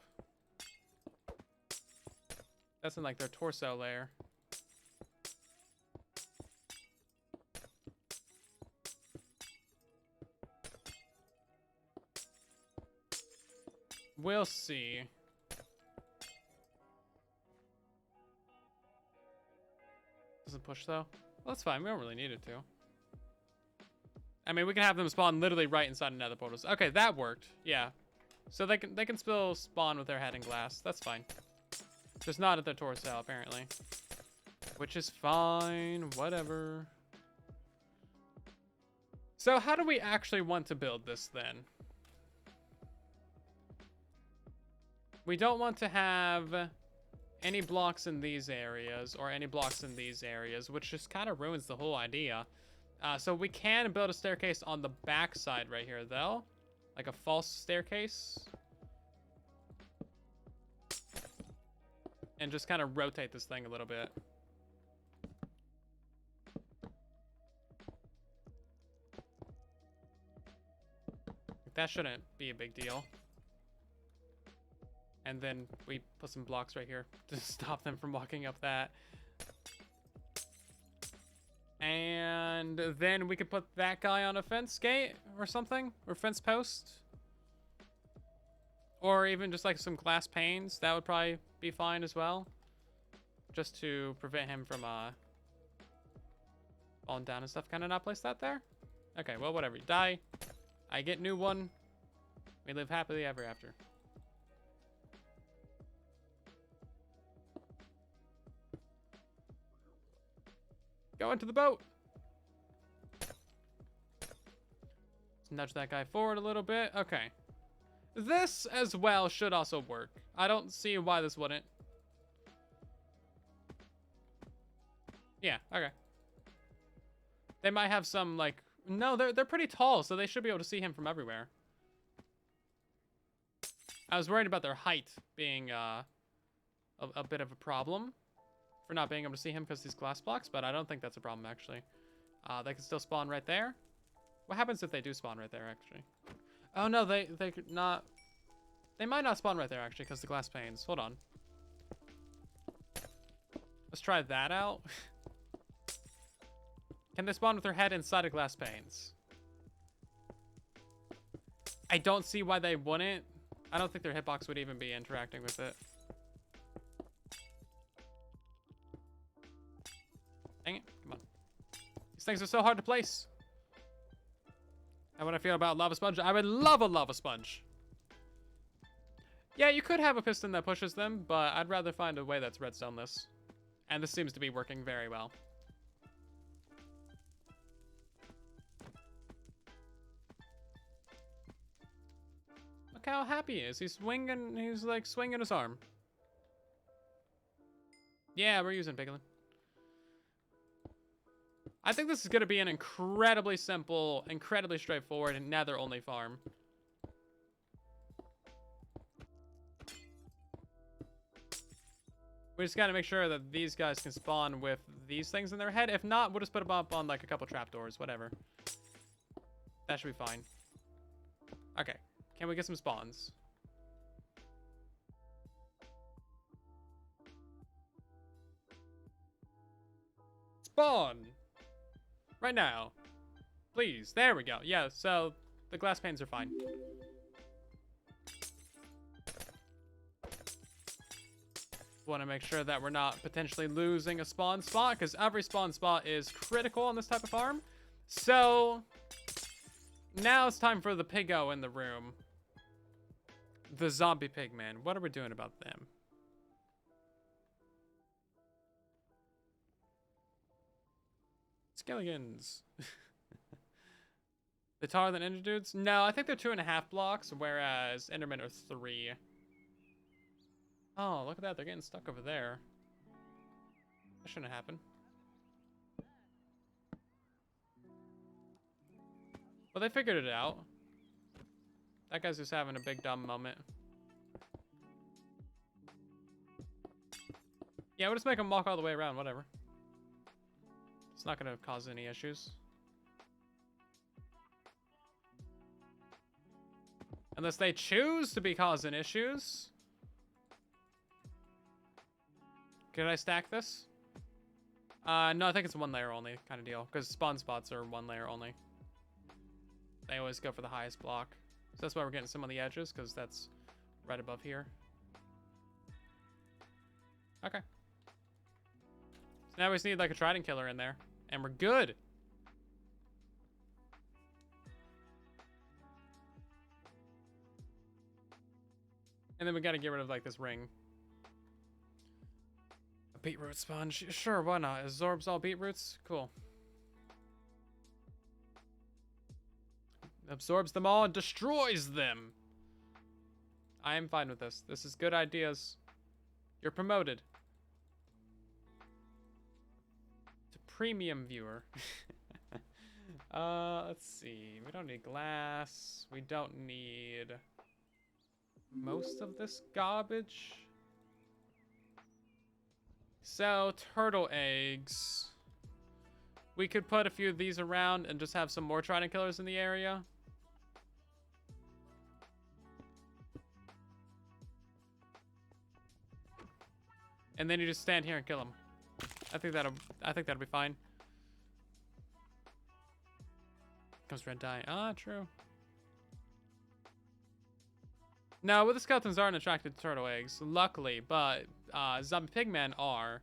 That's in like their torso layer. We'll see. Doesn't push though? Well, that's fine. We don't really need it to. I mean, we can have them spawn literally right inside another portals. Okay, that worked. Yeah. So they can still spawn with their head in glass. That's fine. Just not at their torso, apparently. Which is fine. Whatever. So how do we actually want to build this then? We don't want to have any blocks in these areas or any blocks in these areas, which just kind of ruins the whole idea. So we can build a staircase on the back side right here, though. Like a false staircase. And just kind of rotate this thing a little bit. That shouldn't be a big deal. And then we put some blocks right here to stop them from walking up that. And then we could put that guy on a fence gate or something, or fence post. Or even just like some glass panes, that would probably be fine as well. Just to prevent him from falling down and stuff. Can I not place that there? Okay, well, whatever. You die. I get new one. We live happily ever after. Go into the boat. Let's nudge that guy forward a little bit. Okay. This as well should also work. I don't see why this wouldn't. Yeah, okay. They might have some, like... No, they're pretty tall, so they should be able to see him from everywhere. I was worried about their height being a bit of a problem for not being able to see him because these glass blocks, but I don't think that's a problem, actually. They can still spawn right there. What happens if they do spawn right there, actually? Oh, no, they could not... They might not spawn right there, actually, because the glass panes. Hold on. Let's try that out. Can they spawn with their head inside of glass panes? I don't see why they wouldn't. I don't think their hitbox would even be interacting with it. Dang it. Come on. These things are so hard to place. And what I feel about lava sponge, I would love a lava sponge. Yeah, you could have a piston that pushes them, but I'd rather find a way that's redstone-less. And this seems to be working very well. Look how happy he is. He's swinging, he's like swinging his arm. Yeah, we're using Piglin. I think this is going to be an incredibly simple, incredibly straightforward nether-only farm. We just got to make sure that these guys can spawn with these things in their head. If not, we'll just put them up on like a couple trapdoors, whatever. That should be fine. Okay, can we get some spawns? Spawn! Right now. Please, there we go. Yeah, so the glass panes are fine. Want to make sure that we're not potentially losing a spawn spot, because every spawn spot is critical on this type of farm. So now it's time for the piggo in the room. The zombie pigman. What are we doing about them? Skeletons. They're taller than Ender dudes? No, I think they're 2.5 blocks, whereas Endermen are 3. Oh, look at that. They're getting stuck over there. That shouldn't happen. Well, they figured it out. That guy's just having a big dumb moment. Yeah, we'll just make him walk all the way around, whatever. It's not going to cause any issues. Unless they choose to be causing issues. Could I stack this? No, I think it's 1 layer only kind of deal. Because spawn spots are 1 layer only. They always go for the highest block. So that's why we're getting some on the edges, because that's right above here. Okay. So now we just need like a trident killer in there. And we're good. And then we got to get rid of like this ring. A beetroot sponge. Sure, why not? It absorbs all beetroots. Cool. Absorbs them all and destroys them. I am fine with this. This is good ideas. You're promoted. To premium viewer. Let's see. We don't need glass. We don't need most of this garbage. So, turtle eggs. We could put a few of these around and just have some more trident killers in the area. And then you just stand here and kill them. I think that'll be fine. Comes red dye. Ah, true. No, well, the skeletons aren't attracted to turtle eggs, luckily, but zombie pigmen are.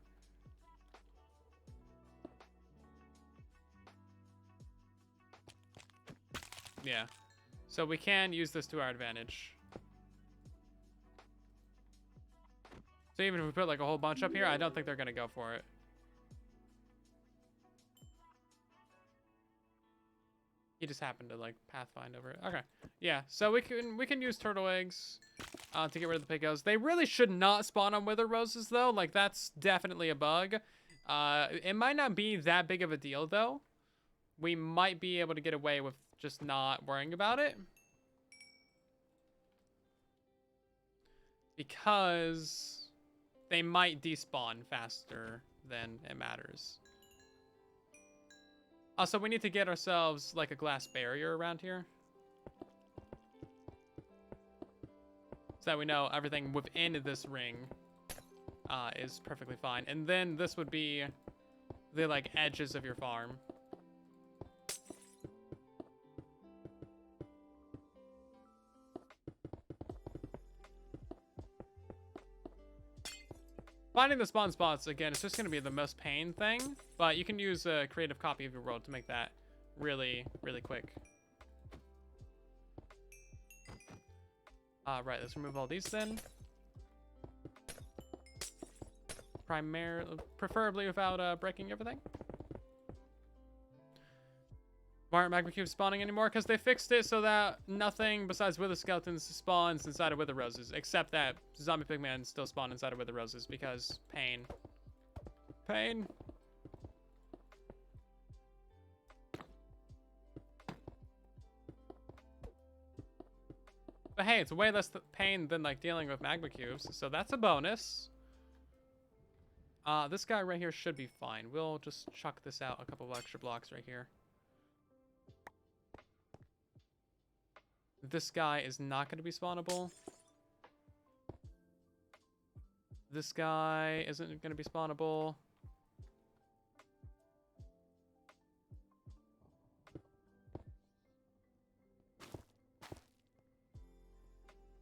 Yeah. So we can use this to our advantage. So even if we put like a whole bunch up here, I don't think they're gonna go for it. He just happened to like pathfind over it. Okay. Yeah, so we can use turtle eggs to get rid of the pigos. They really should not spawn on wither roses though. Like that's definitely a bug. It might not be that big of a deal though. We might be able to get away with just not worrying about it. Because they might despawn faster than it matters. Also, we need to get ourselves like a glass barrier around here. So that we know everything within this ring is perfectly fine. And then this would be the like edges of your farm. Finding the spawn spots, again, it's just going to be the most pain thing, but you can use a creative copy of your world to make that really, really quick. Right, let's remove all these then. Preferably without breaking everything. Why aren't magma cubes spawning anymore? Because they fixed it so that nothing besides wither skeletons spawns inside of wither roses, except that zombie pigmen still spawn inside of wither roses because pain. Pain. But hey, it's way less pain than like dealing with magma cubes, so that's a bonus. This guy right here should be fine. We'll just chuck this out a couple of extra blocks right here. This guy is not going to be spawnable. This guy isn't going to be spawnable.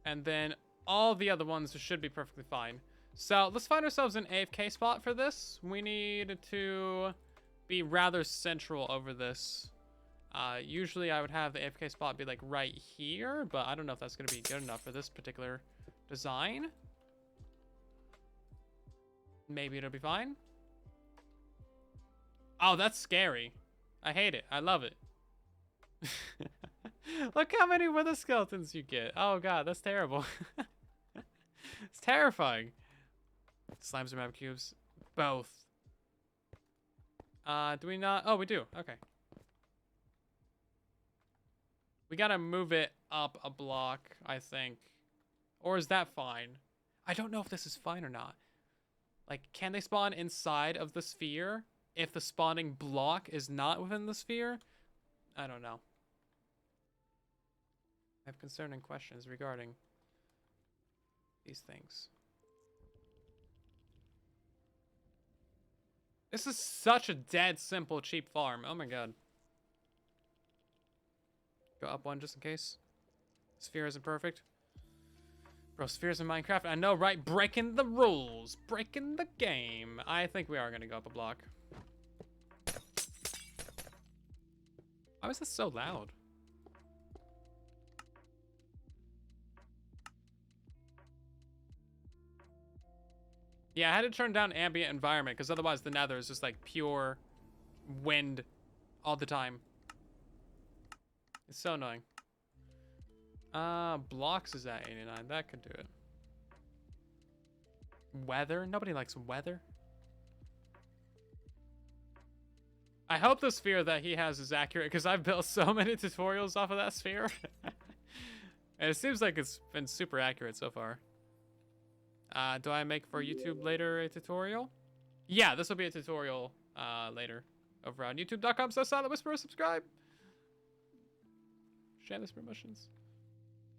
And then all the other ones should be perfectly fine. So let's find ourselves an AFK spot for this. We need to be rather central over this. Usually I would have the AFK spot be like right here, but I don't know if that's going to be good enough for this particular design. Maybe it'll be fine. Oh, that's scary. I hate it. I love it. Look how many wither skeletons you get. Oh god, that's terrible. It's terrifying. Slimes or map cubes? Both. Do we not? Oh, we do. Okay. We gotta move it up a block, I think. Or is that fine? I don't know if this is fine or not. Like, can they spawn inside of the sphere if the spawning block is not within the sphere? I don't know. I have concerning questions regarding these things. This is such a dead simple, cheap farm. Oh my god. Go up one just in case. Sphere isn't perfect. Bro, spheres in Minecraft. I know, right? Breaking the rules. Breaking the game. I think we are going to go up a block. Why was this so loud? Yeah, I had to turn down ambient environment because otherwise the nether is just like pure wind all the time. It's so annoying. Blocks is at 89. That could do it. Weather? Nobody likes weather. I hope the sphere that he has is accurate because I've built so many tutorials off of that sphere. And it seems like it's been super accurate so far. Do I make for YouTube later a tutorial? Yeah, this will be a tutorial later over on youtube.com/silentwhisperer. Subscribe. Shameless promotions.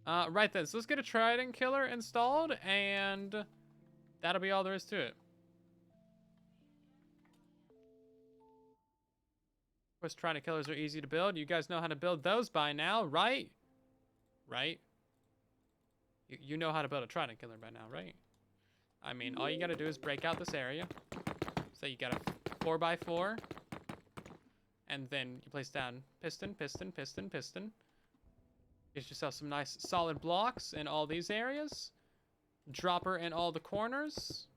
Right then, so let's get a trident killer installed, and that'll be all there is to it. Of course, trident killers are easy to build. You guys know how to build those by now, right? Right? You know how to build a trident killer by now, right? I mean, all you gotta do is break out this area. So you got a 4x4. And then you place down piston, piston, piston, piston. Get yourself some nice solid blocks in all these areas. Dropper in all the corners.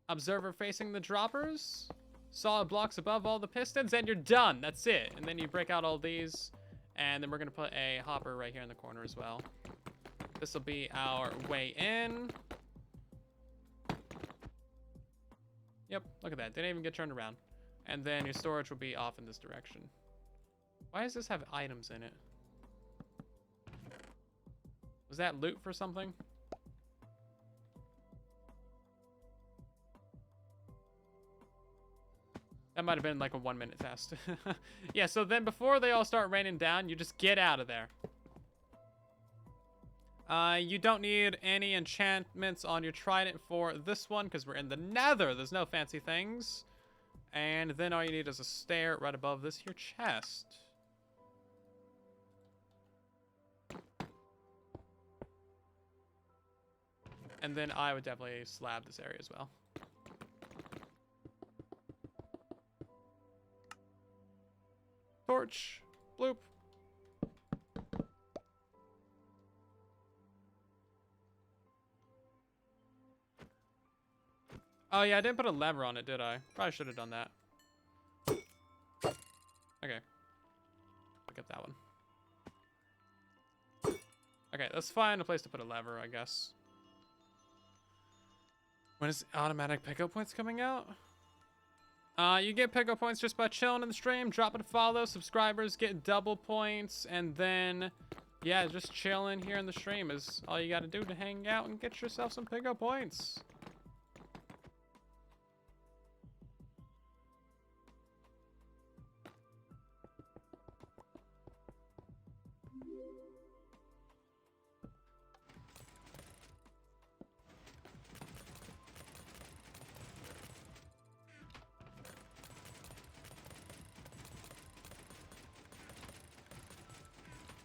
Observer facing the droppers. Solid blocks above all the pistons, and you're done. That's it. And then you break out all these, and then we're gonna put a hopper right here in the corner as well. This will be our way in. Yep, look at that. Didn't even get turned around. And then your storage will be off in this direction. Why does this have items in it? Was that loot for something? That might have been like a 1-minute test. Yeah, so then before they all start raining down, you just get out of there. You don't need any enchantments on your trident for this one because we're in the nether. There's no fancy things. And then all you need is a stair right above this here chest. And then I would definitely slab this area as well. Torch. Bloop. Oh yeah, I didn't put a lever on it, did I? Probably should have done that. Okay. Pick up that one. Okay, let's find a place to put a lever, I guess. When is automatic pickup points coming out? You get pickup points just by chilling in the stream, dropping a follow, subscribers get double points, and then, yeah, just chilling here in the stream is all you gotta do to hang out and get yourself some pickup points.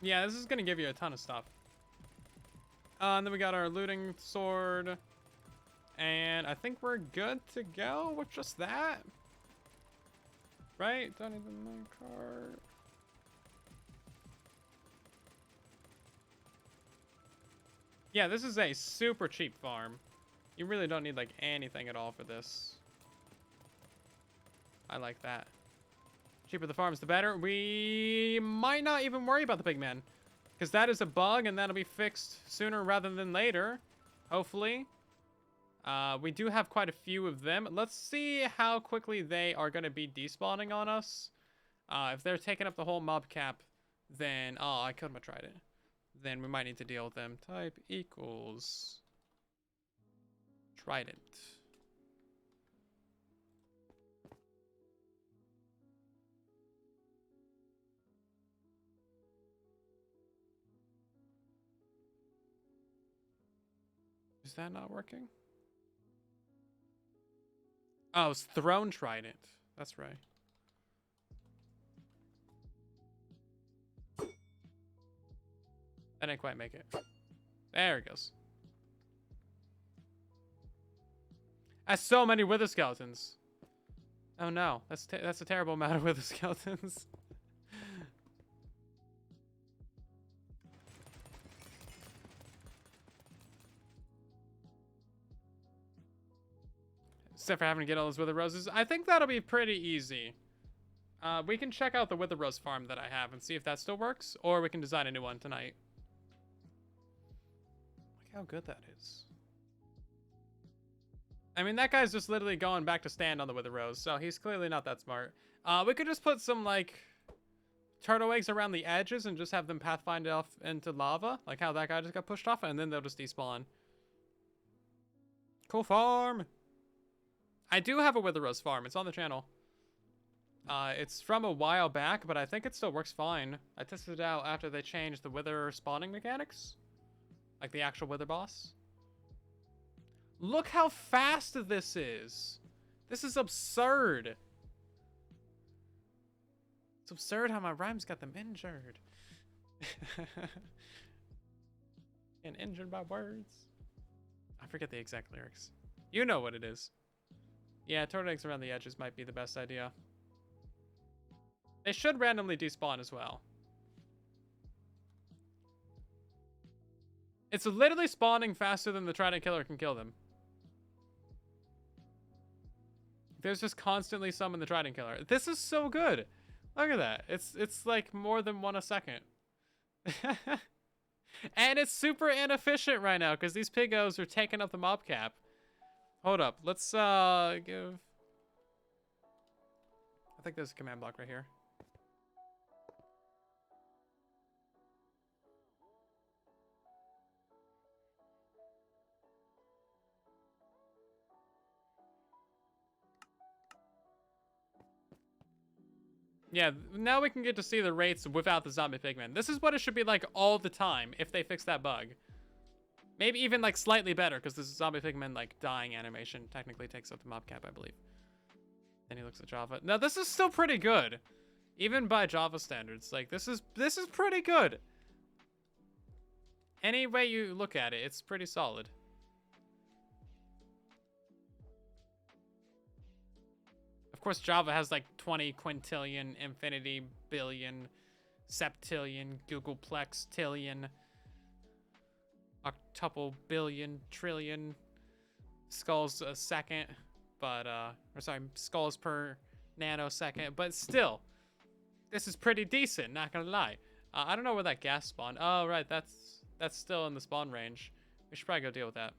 Yeah, this is gonna give you a ton of stuff. And then we got our looting sword. And I think we're good to go with just that. Right? Don't need the minecart. Yeah, this is a super cheap farm. You really don't need like anything at all for this. I like that. Cheaper the farms, the better. We might not even worry about the pigman, because that is a bug, and that'll be fixed sooner rather than later, hopefully. We do have quite a few of them. Let's see how quickly they are going to be despawning on us. If they're taking up the whole mob cap, then... Oh, I could have tried it. Then we might need to deal with them. Type equals... Trident. Is that not working? Oh, it's throne trident. That's right. That didn't quite make it. There it goes. That's so many wither skeletons. Oh no, that's a terrible amount of wither skeletons. Except for having to get all those wither roses. I think that'll be pretty easy. We can check out the wither rose farm that I have and see if that still works, or we can design a new one tonight. Look how good that is. I mean, that guy's just literally going back to stand on the wither rose, so he's clearly not that smart. We could just put some, like, turtle eggs around the edges and just have them pathfind off into lava, like how that guy just got pushed off, and then they'll just despawn. Cool farm! I do have a wither rose farm. It's on the channel. It's from a while back, but I think it still works fine. I tested it out after they changed the wither spawning mechanics. Like the actual wither boss. Look how fast this is. This is absurd. It's absurd how my rhymes got them injured. And injured by words. I forget the exact lyrics. You know what it is. Yeah, turtle eggs around the edges might be the best idea. They should randomly despawn as well. It's literally spawning faster than the Trident Killer can kill them. There's just constantly some in the Trident Killer. This is so good. Look at that. It's like more than one a second. And it's super inefficient right now because these pigos are taking up the mob cap. Hold up. Let's give... I think there's a command block right here. Yeah, now we can get to see the rates without the zombie pigmen. This is what it should be like all the time if they fix that bug. Maybe even like slightly better because this zombie pigmen like dying animation technically takes up the mob cap, I believe. Then he looks at Java. Now this is still pretty good. Even by Java standards. Like this is pretty good. Any way you look at it, it's pretty solid. Of course, Java has like 20 quintillion, infinity, billion, septillion, googleplex, tillion, octuple, billion, trillion skulls a second, but, or sorry, skulls per nanosecond, but still, this is pretty decent, not gonna lie. I don't know where that gas spawned. Oh, right, that's still in the spawn range. We should probably go deal with that.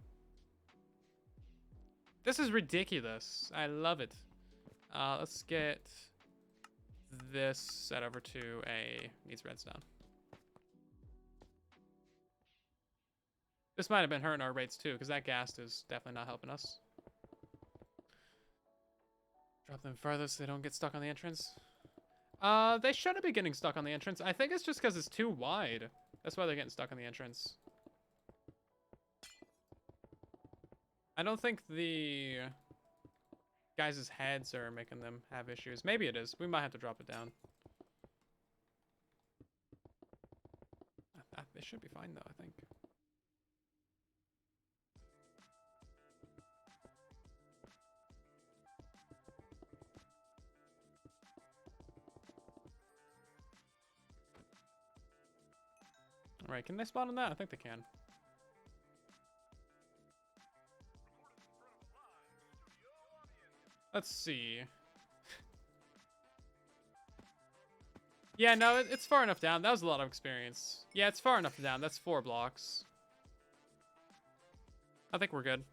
This is ridiculous. I love it. Let's get this set over to a needs redstone. This might have been hurting our rates too, because that ghast is definitely not helping us. Drop them further so they don't get stuck on the entrance. They shouldn't be getting stuck on the entrance. I think it's just because it's too wide. That's why they're getting stuck on the entrance. I don't think the guys' heads are making them have issues. Maybe it is. We might have to drop it down. They should be fine though, I think. Alright, can they spawn on that? I think they can. Let's see. Yeah, no, it's far enough down. That was a lot of experience. Yeah, it's far enough down. That's 4 blocks. I think we're good.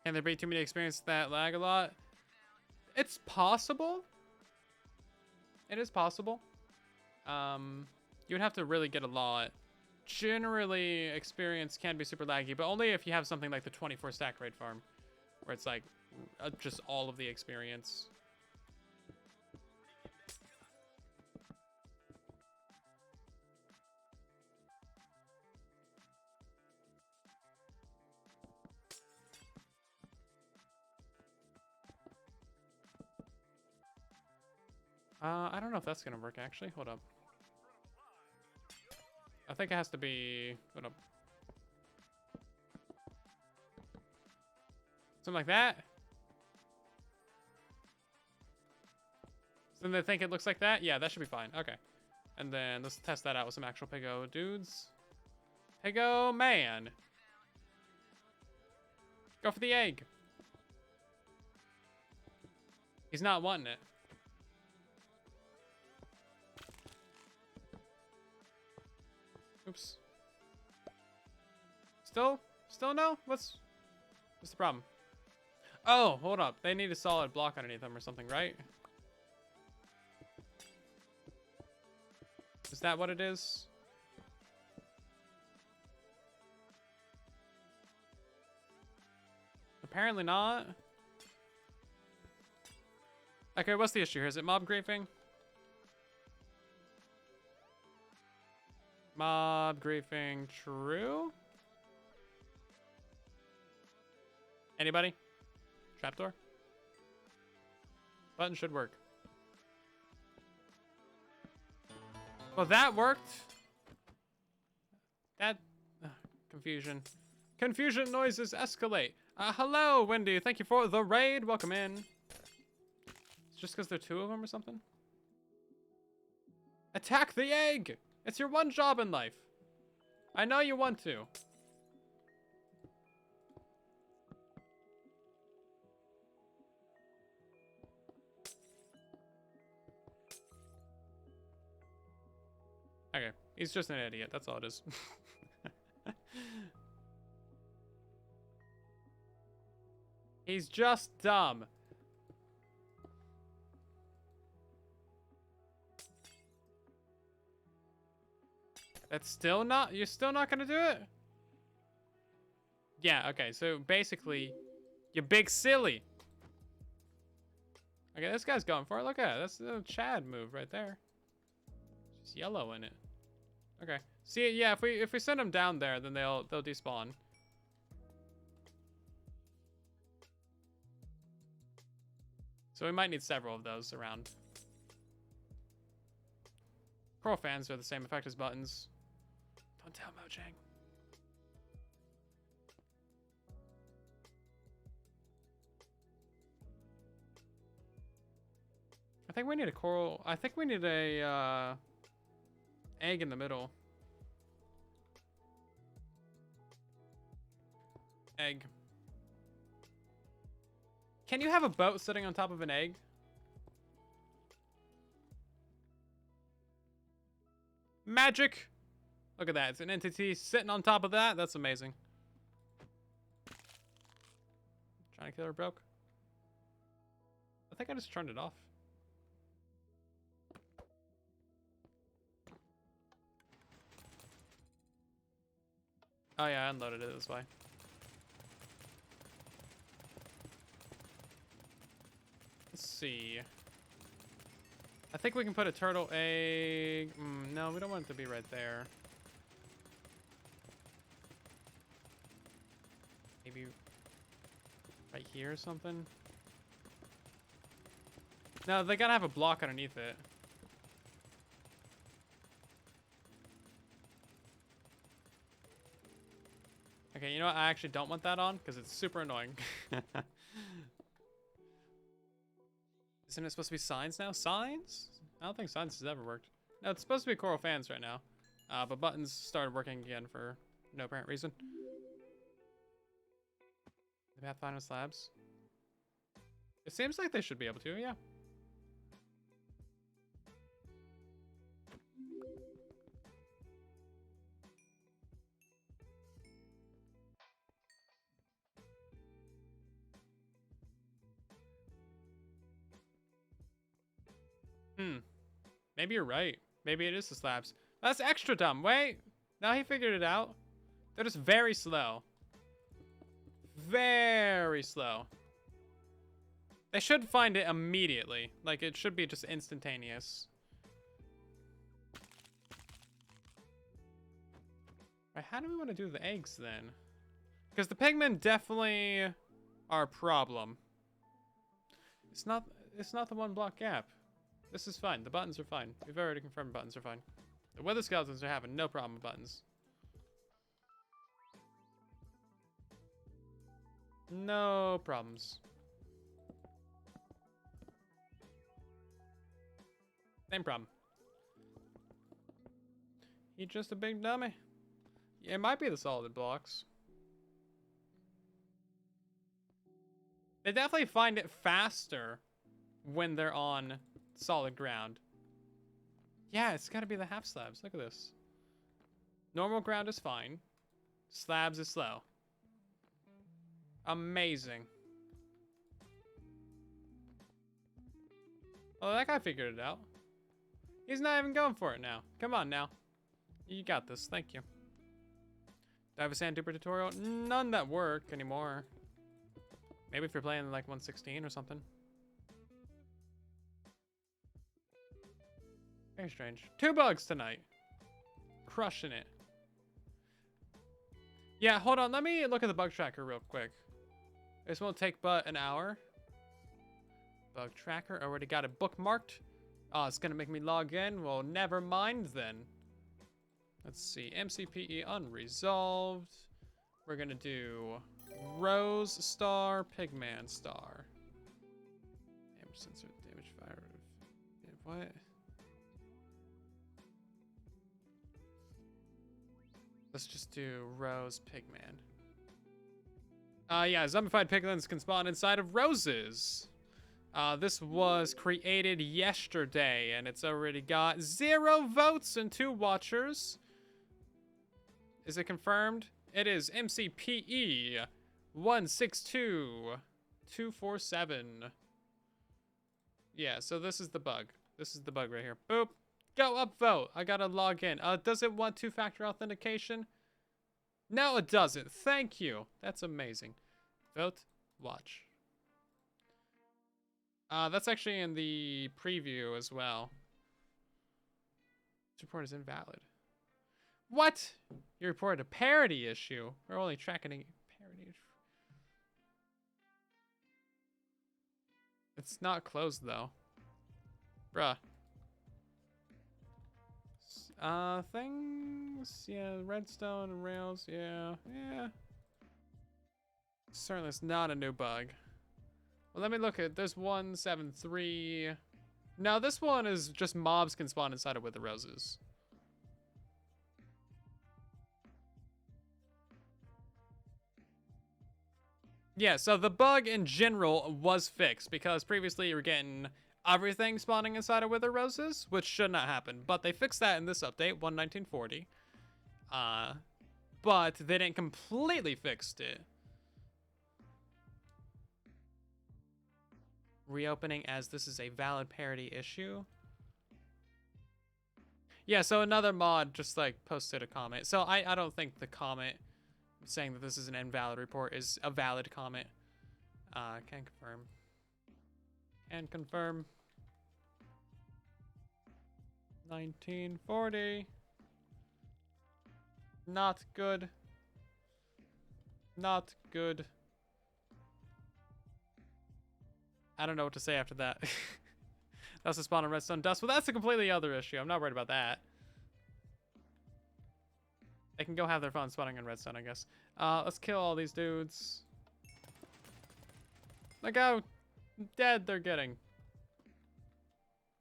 Can there be too many experiences that lag a lot? It's possible. It is possible. You would have to really get a lot. Generally, experience can be super laggy, but only if you have something like the 24 stack raid farm, where it's like just all of the experience. I don't know if that's gonna work actually. Hold up. I think it has to be, hold up. Something like that. So then they think it looks like that? Yeah, that should be fine. Okay. And then let's test that out with some actual Piggo dudes. Piggo man. Go for the egg. He's not wanting it. Oops. Still no? What's the problem? Oh, hold up. They need a solid block underneath them or something, right? Is that what it is? Apparently not. Okay, what's the issue here? Is it mob griefing? Mob griefing, true? Anybody? Trapdoor? Button should work. Well, that worked. That... confusion. Confusion noises escalate. Hello, Wendy. Thank you for the raid. Welcome in. It's just because there are 2 of them or something? Attack the egg! It's your one job in life. I know you want to. Okay, he's just an idiot. That's all it is. He's just dumb. That's still not... You're still not gonna do it? Yeah, okay. So basically, you're big silly. Okay, this guy's going for it. Look at it. That's the Chad move right there. Just yellow in it. Okay. See, yeah, if we send them down there, then they'll despawn. So we might need several of those around. Coral fans are the same effect as buttons. Don't tell Mojang. I think we need a coral. I think we need a egg in the middle. Egg. Can you have a boat sitting on top of an egg? Magic! Look at that. It's an entity sitting on top of that. That's amazing. Trying to kill her broke. I think I just turned it off. Oh yeah, I unloaded it this way. Let's see. I think we can put a turtle egg. No, we don't want it to be right there. Maybe right here or something. No, they gotta have a block underneath it. Okay, you know what? I actually don't want that on because it's super annoying. Isn't it supposed to be signs now? Signs? I don't think signs has ever worked. No, it's supposed to be coral fans right now. But buttons started working again for no apparent reason. The Pathfinder slabs. It seems like they should be able to, yeah. Maybe you're right. Maybe it is the slabs. That's extra dumb. Wait. Now he figured it out. They're just very slow. Very slow. They should find it immediately. Like, it should be just instantaneous. Right, how do we want to do the eggs then? Because the pigmen definitely are a problem. It's not the one block gap. This is fine. The buttons are fine. We've already confirmed buttons are fine. The weather skeletons are having no problem with buttons. No problems. Same problem. He's just a big dummy. Yeah, it might be the solid blocks. They definitely find it faster when they're on solid ground. Yeah, it's gotta be the half slabs. Look at this. Normal ground is fine. Slabs is slow. Amazing. Oh, that guy figured it out. He's not even going for it now. Come on now. You got this. Thank you. Do I have a sand duper tutorial? None that work anymore. Maybe if you're playing like 116 or something. Very strange. 2 bugs tonight. Crushing it. Yeah, hold on. Let me look at the bug tracker real quick. This won't take but an hour. Bug tracker. Already got it bookmarked. Oh, it's going to make me log in. Well, never mind then. Let's see. MCPE unresolved. We're going to do Rose star, Pigman star. Damage sensor, damage fire. What? Let's just do Rose Pigman. Yeah, zombified piglins can spawn inside of roses. This was created yesterday, and it's already got 0 votes and 2 watchers. Is it confirmed? It is MCPE 162247. Yeah, so this is the bug. This is the bug right here. Boop. Go upvote. I gotta log in. Does it want 2-factor authentication? No, it doesn't. Thank you. That's amazing. Vote. Watch. That's actually in the preview as well. This report is invalid. What? You reported a parody issue. We're only tracking a parody. It's not closed though. Bruh. Things, yeah, redstone and rails, yeah. Certainly it's not a new bug. Well, let me look at, there's 173. No, this one is just mobs can spawn inside of Wither Roses. Yeah, so the bug in general was fixed because previously you were getting everything spawning inside of Wither Roses, which should not happen. But they fixed that in this update, 1.1940. But they didn't completely fix it. Reopening as this is a valid parity issue. Yeah, so another mod just like posted a comment. So I don't think the comment saying that this is an invalid report is a valid comment. Can confirm. Can confirm. 1940. Not good. Not good. I don't know what to say after that. That's a spawn of redstone dust. Well, that's a completely other issue. I'm not worried about that. They can go have their fun spawning on redstone, I guess. Let's kill all these dudes. Look how dead they're getting.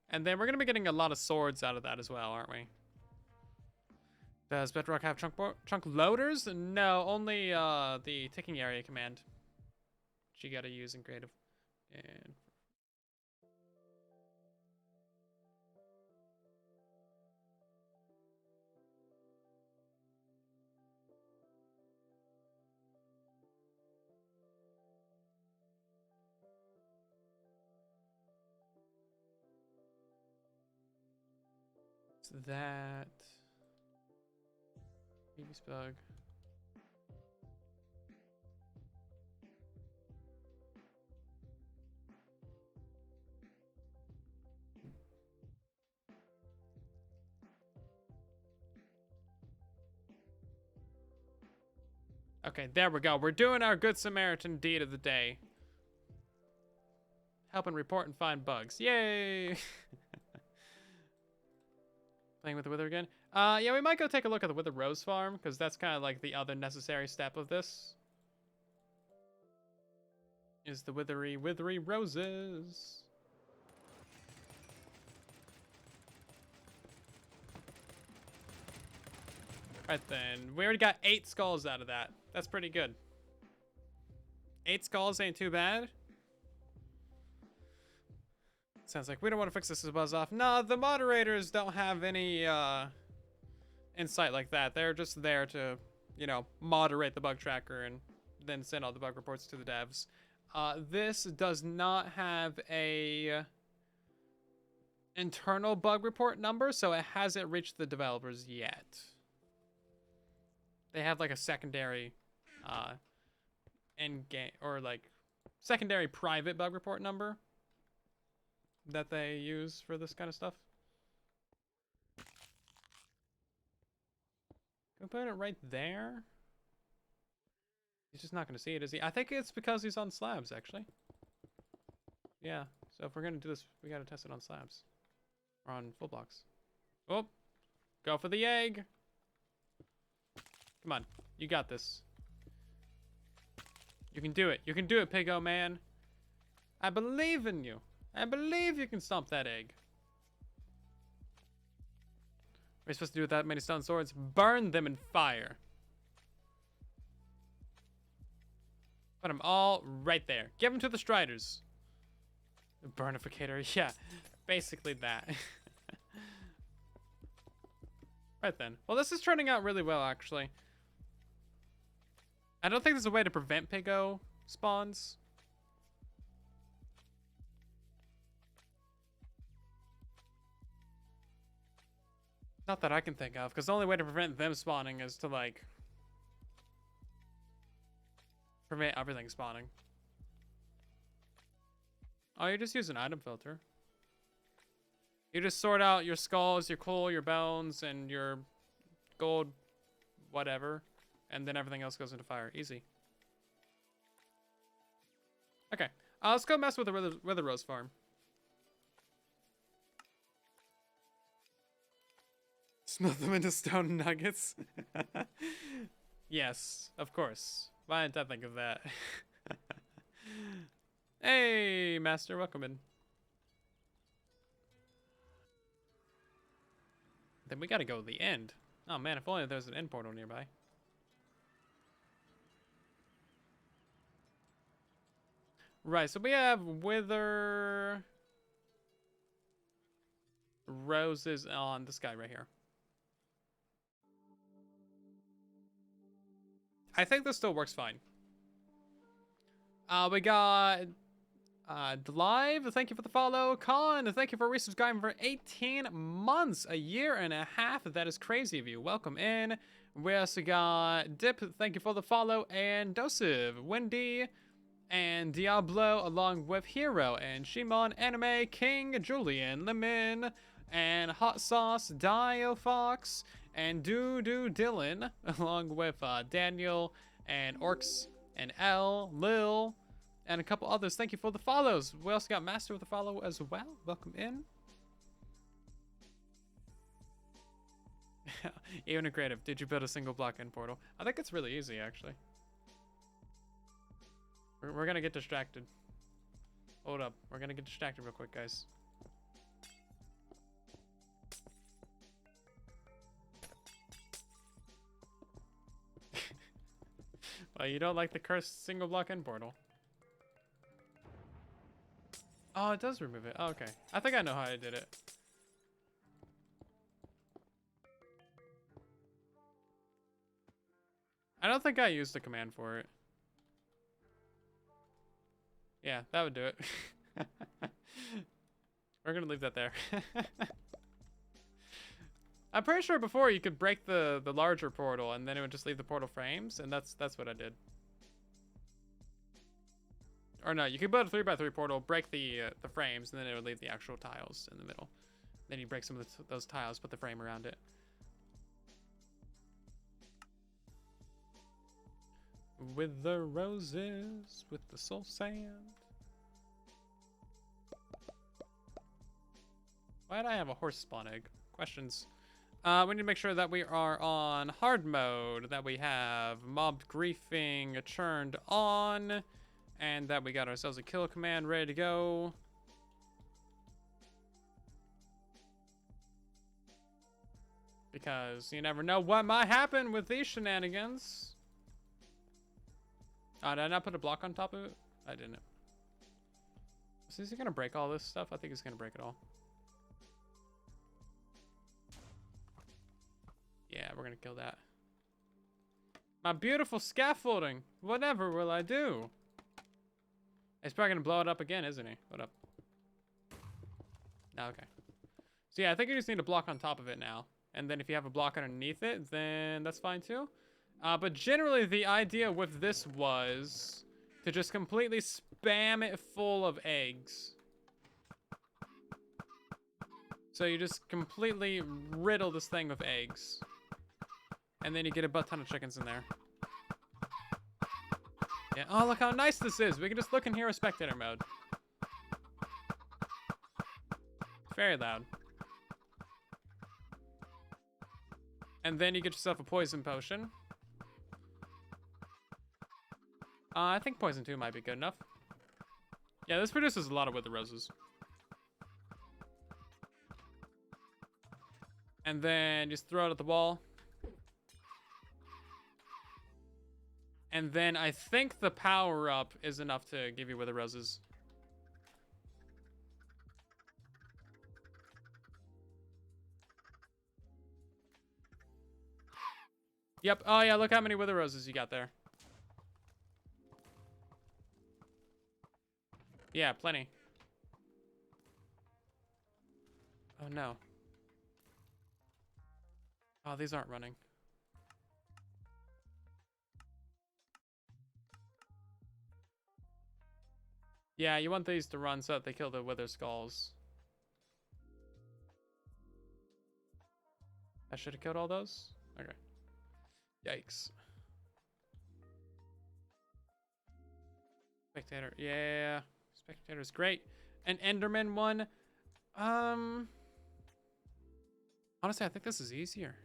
And then we're going to be getting a lot of swords out of that as well, aren't we? Does Bedrock have chunk loaders? No, only the ticking area command. Which you got to use in creative. And so that Beast bug. Okay, there we go. We're doing our Good Samaritan deed of the day. Helping report and find bugs. Yay! Playing with the Wither again? Yeah, we might go take a look at the Wither Rose Farm, because that's kind of like the other necessary step of this. Is the withery roses. Right then, we already got 8 skulls out of that. That's pretty good. 8 skulls ain't too bad. Sounds like we don't want to fix this buzz off. No, the moderators don't have any insight like that. They're just there to, you know, moderate the bug tracker and then send all the bug reports to the devs. This does not have a internal bug report number, so it hasn't reached the developers yet. They have like a secondary end game or like secondary private bug report number that they use for this kind of stuff. Can we put it right there? He's just not going to see it, is he? I think it's because he's on slabs, actually. Yeah, so if we're going to do this, we got to test it on slabs. Or on full blocks. Oh, go for the egg. Come on, you got this. You can do it. You can do it, Piggo man. I believe in you. I believe you can stomp that egg. We're supposed to do with that many stone swords? Burn them in fire. Put them all right there. Give them to the Striders. The Burnificator, yeah. Basically that. Right then. Well, this is turning out really well, actually. I don't think there's a way to prevent Pigo spawns. Not that I can think of, because the only way to prevent them spawning is to, like, prevent everything spawning. Oh, you just use an item filter. You just sort out your skulls, your coal, your bones, and your gold, whatever, and then everything else goes into fire. Easy. Okay, let's go mess with the Wither Rose farm. Smelt them into stone nuggets. Yes, of course. Why didn't I think of that? Hey, Master, welcome in. Then we gotta go to the end. Oh man, if only there's an end portal nearby. Right, so we have Wither Roses on this guy right here. I think this still works fine. We got Live, thank you for the follow. Con, thank you for resubscribing for 18 months, a year and a half. That is crazy of you. Welcome in. We also got Dip, thank you for the follow. And Dosiv, Wendy, and Diablo, along with Hero, and Shimon, Anime, King, Julian, Lemon, and Hot Sauce, Dio Fox, and Dylan, along with Daniel, and Orcs, and L, Lil, and a couple others. Thank you for the follows. We also got Master with the follow as well. Welcome in. Even a creative, did you build a single block end portal? I think it's really easy, actually. We're gonna get distracted. Hold up. We're gonna get distracted real quick, guys. Well, you don't like the cursed single block end portal. Oh, it does remove it. Oh, okay. I think I know how I did it. I don't think I used the command for it. Yeah, that would do it. We're gonna leave that there. I'm pretty sure before you could break the larger portal and then it would just leave the portal frames, and that's what I did. Or no, you could build a 3x3 portal, break the frames, and then it would leave the actual tiles in the middle. Then you break some of those tiles, put the frame around it. With the roses, with the soul sand. Why did I have a horse spawn egg? Questions. We need to make sure that we are on hard mode, that we have mob griefing turned on, and that we got ourselves a kill command ready to go. Because you never know what might happen with these shenanigans. Oh, did I not put a block on top of it? I didn't. So is he gonna break all this stuff? I think he's gonna break it all. Yeah, we're gonna kill that. My beautiful scaffolding. Whatever will I do? He's probably gonna blow it up again, isn't he? What up? No, okay. So yeah, I think you just need a block on top of it now. And then if you have a block underneath it, then that's fine too. But generally the idea with this was to just completely spam it full of eggs. So you just completely riddle this thing with eggs. And then you get a butt ton of chickens in there. Yeah. Oh, look how nice this is. We can just look in here with spectator mode. Very loud. And then you get yourself a poison potion. I think poison 2 might be good enough. Yeah, this produces a lot of wither roses. And then just throw it at the wall. And then I think the power-up is enough to give you Wither Roses. Yep. Oh, yeah, look how many Wither Roses you got there. Yeah, plenty. Oh, no. Oh, these aren't running. Yeah, you want these to run so that they kill the Wither Skulls. I should have killed all those? Okay. Yikes. Spectator. Yeah. Spectator's great. An Enderman one. Honestly, I think this is easier.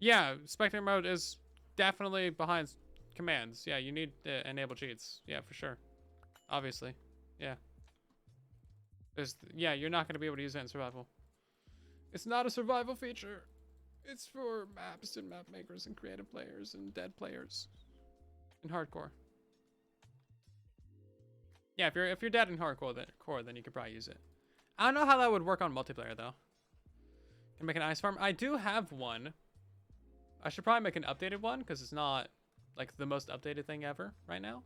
Yeah, spectator mode is definitely behind commands. Yeah, you need to enable cheats. Yeah, for sure. Obviously. Yeah. Yeah, you're not going to be able to use it in survival. It's not a survival feature. It's for maps and map makers and creative players and dead players. In hardcore. Yeah, if you're dead in hardcore, then you could probably use it. I don't know how that would work on multiplayer though. Can make an ice farm. I do have one. I should probably make an updated one because it's not like the most updated thing ever right now.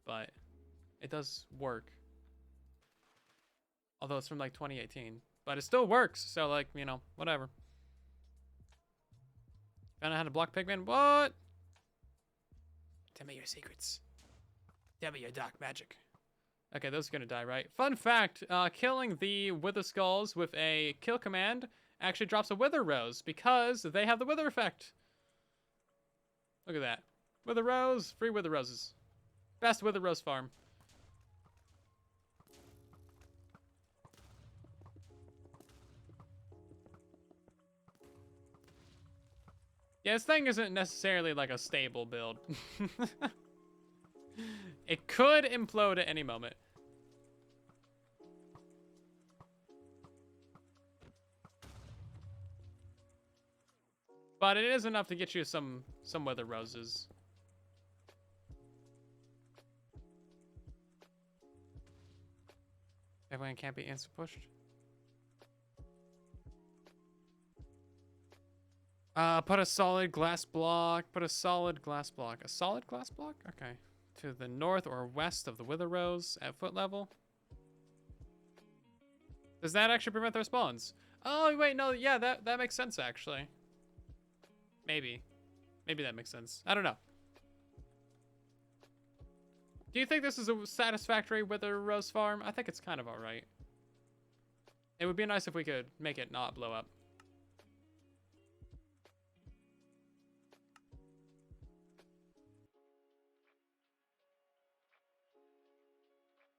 But it does work. Although it's from like 2018. But it still works. So like, you know, whatever. Found out how to block pigmen. What? Tell me your secrets. Tell me your dark magic. Okay, those are gonna die, right? Fun fact, killing the Wither Skulls with a kill command actually drops a Wither Rose because they have the Wither effect. Look at that. Wither Rose, free Wither Roses. Best Wither Rose farm. Yeah, this thing isn't necessarily like a stable build. It could implode at any moment. But it is enough to get you some Wither Roses. Everyone can't be instant pushed. Put a solid glass block. Put a solid glass block. A solid glass block? Okay. To the north or west of the Wither Rose at foot level. Does that actually prevent their spawns? Oh, wait, no, yeah, that makes sense, actually. Maybe. Maybe that makes sense. I don't know. Do you think this is a satisfactory Wither Rose farm? I think it's kind of alright. It would be nice if we could make it not blow up.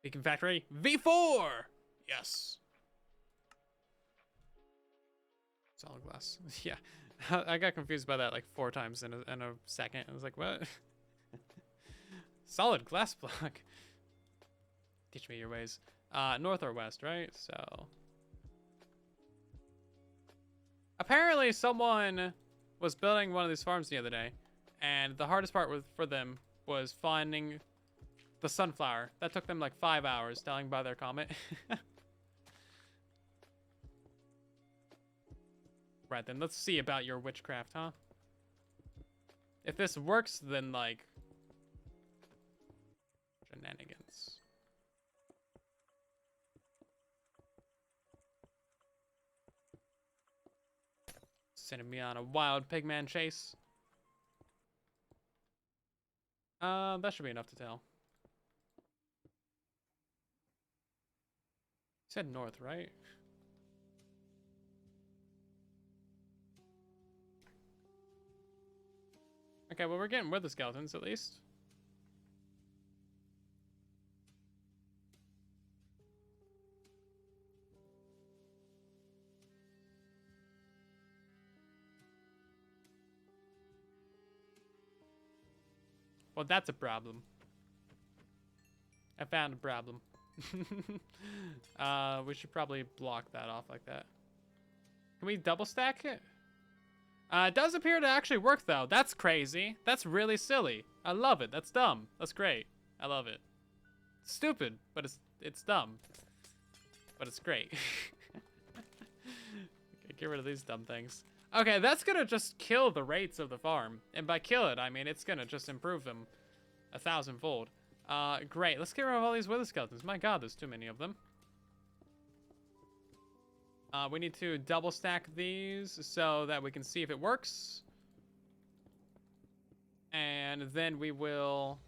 Beacon Factory V4! Yes. Solid glass. Yeah. I got confused by that like 4 times in a second. I was like, what? Solid glass block. Teach me your ways. North or west, right? So. Apparently someone was building one of these farms the other day. And the hardest part for them was finding the sunflower. That took them like 5 hours, telling by their comment. Right, then let's see about your witchcraft, huh? If this works, then like shenanigans. Sending me on a wild pigman chase. That should be enough to tell. You said north, right? Okay, well, we're getting with the skeletons, at least. Well, that's a problem. I found a problem. We should probably block that off like that. Can we double stack it? It does appear to actually work though. That's crazy. That's really silly. I love it. That's dumb. That's great. I love it. It's stupid, but it's dumb. But it's great. Okay, get rid of these dumb things. Okay, that's gonna just kill the rates of the farm. And by kill it, I mean it's gonna just improve them 1,000-fold. Great. Let's get rid of all these wither skeletons. My god, there's too many of them. We need to double stack these so that we can see if it works. And then we will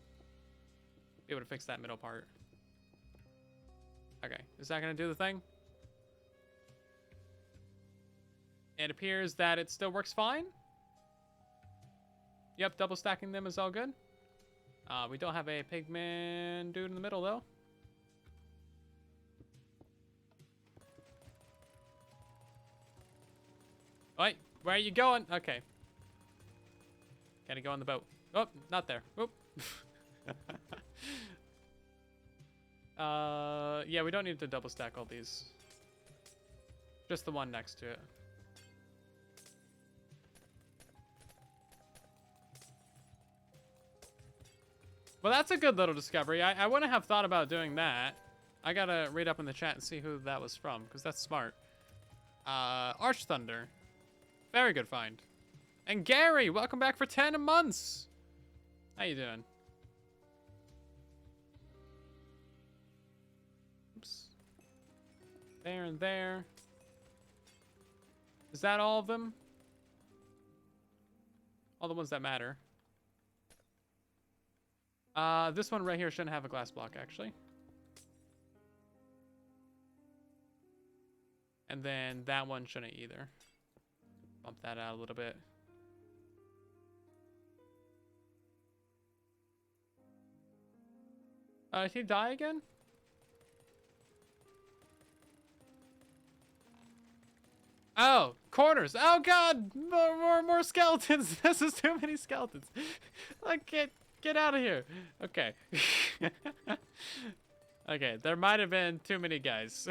be able to fix that middle part. Okay, is that gonna do the thing? It appears that it still works fine. Yep, double stacking them is all good. We don't have a pigman dude in the middle though. Wait, where are you going? Okay. Gotta go on the boat. Oh, not there. Oop. Yeah, we don't need to double stack all these. Just the one next to it. Well, that's a good little discovery. I wouldn't have thought about doing that. I gotta read up in the chat and see who that was from, because that's smart. Arch Thunder. Very good find. And Gary, welcome back for 10 months. How you doing? Oops. There and there. Is that all of them? All the ones that matter. This one right here shouldn't have a glass block, actually. And then that one shouldn't either. Bump that out a little bit. Did he die again? Oh, corners. Oh god, more skeletons. This is too many skeletons. Like, get out of here. Okay. Okay, there might have been too many guys.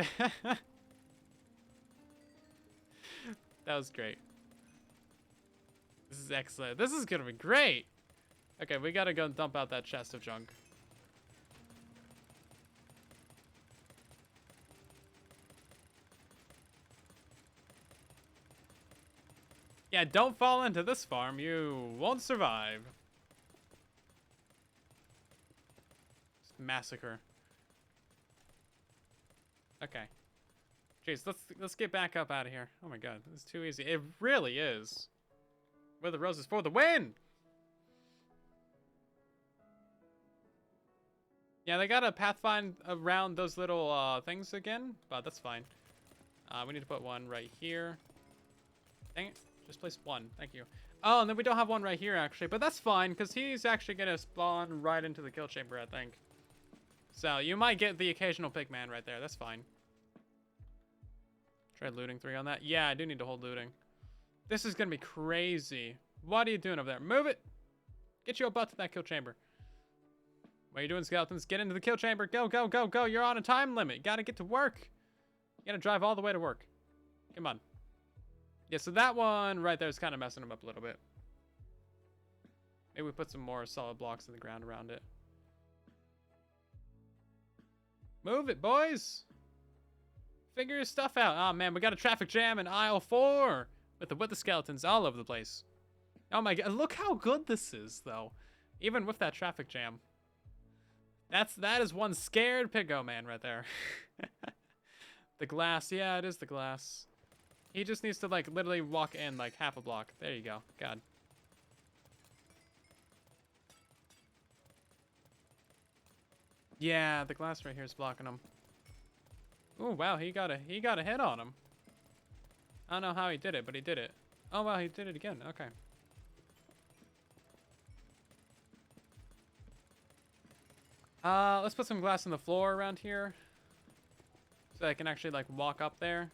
That was great. This is excellent. This is gonna be great. Okay, we gotta go and dump out that chest of junk. Yeah, don't fall into this farm. You won't survive. Just massacre. Okay. Jeez, let's get back up out of here. Oh my god, this is too easy. It really is. Where the roses for the win! Yeah, they gotta pathfind around those little things again, but that's fine. We need to put one right here. Dang it. Just place one. Thank you. Oh, and then we don't have one right here, actually. But that's fine, because he's actually going to spawn right into the kill chamber, I think. So, you might get the occasional pigman right there. That's fine. Try looting 3 on that. Yeah, I do need to hold looting. This is going to be crazy. What are you doing over there? Move it! Get your butt to that kill chamber. What are you doing, skeletons? Get into the kill chamber. Go, go, go, go. You're on a time limit. You got to get to work. You got to drive all the way to work. Come on. Yeah, so that one right there is kind of messing him up a little bit. Maybe we put some more solid blocks in the ground around it. Move it, boys! Figure your stuff out. Oh, man, we got a traffic jam in aisle 4 with the skeletons all over the place. Oh, my God. Look how good this is, though. Even with that traffic jam. That is one scared piggo man right there. The glass. Yeah, it is the glass. He just needs to, like, literally walk in, like, half a block. There you go. God. Yeah, the glass right here is blocking him. Oh, wow, he got a hit on him. I don't know how he did it, but he did it. Oh, wow, he did it again. Okay. Let's put some glass on the floor around here. So I can actually, like, walk up there.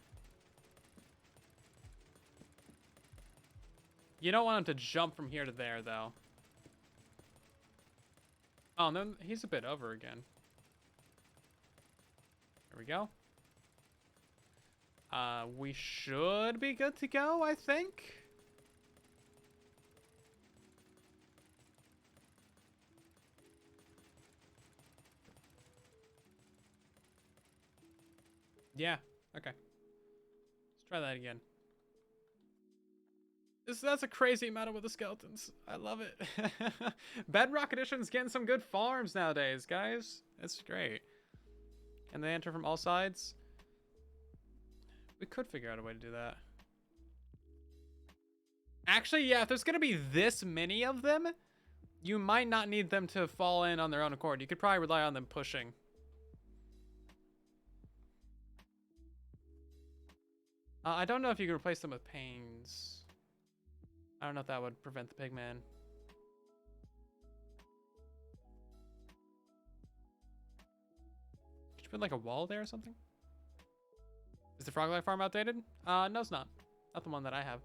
You don't want him to jump from here to there, though. Oh, no, he's a bit over again. we go. We should be good to go, I think. Yeah, okay. Let's try that again. That's a crazy amount with the skeletons. I love it. Bedrock Edition's getting some good farms nowadays, guys. It's great. And they enter from all sides. We could figure out a way to do that. Actually, yeah, if there's going to be this many of them, you might not need them to fall in on their own accord. You could probably rely on them pushing. I don't know if you can replace them with panes. I don't know if that would prevent the pigman. Could you put like a wall there or something? Is the frog life farm outdated? No, it's not. Not the one that I have.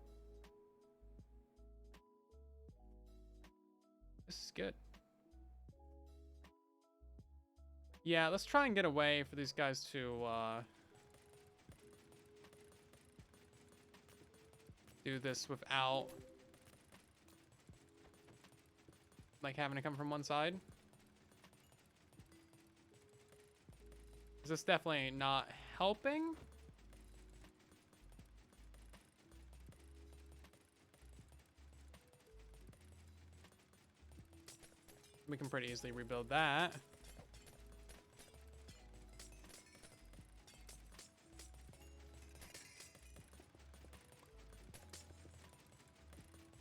This is good. Yeah, let's try and get a way for these guys to do this without like having to come from one side. Is this definitely not helping? We can pretty easily rebuild that.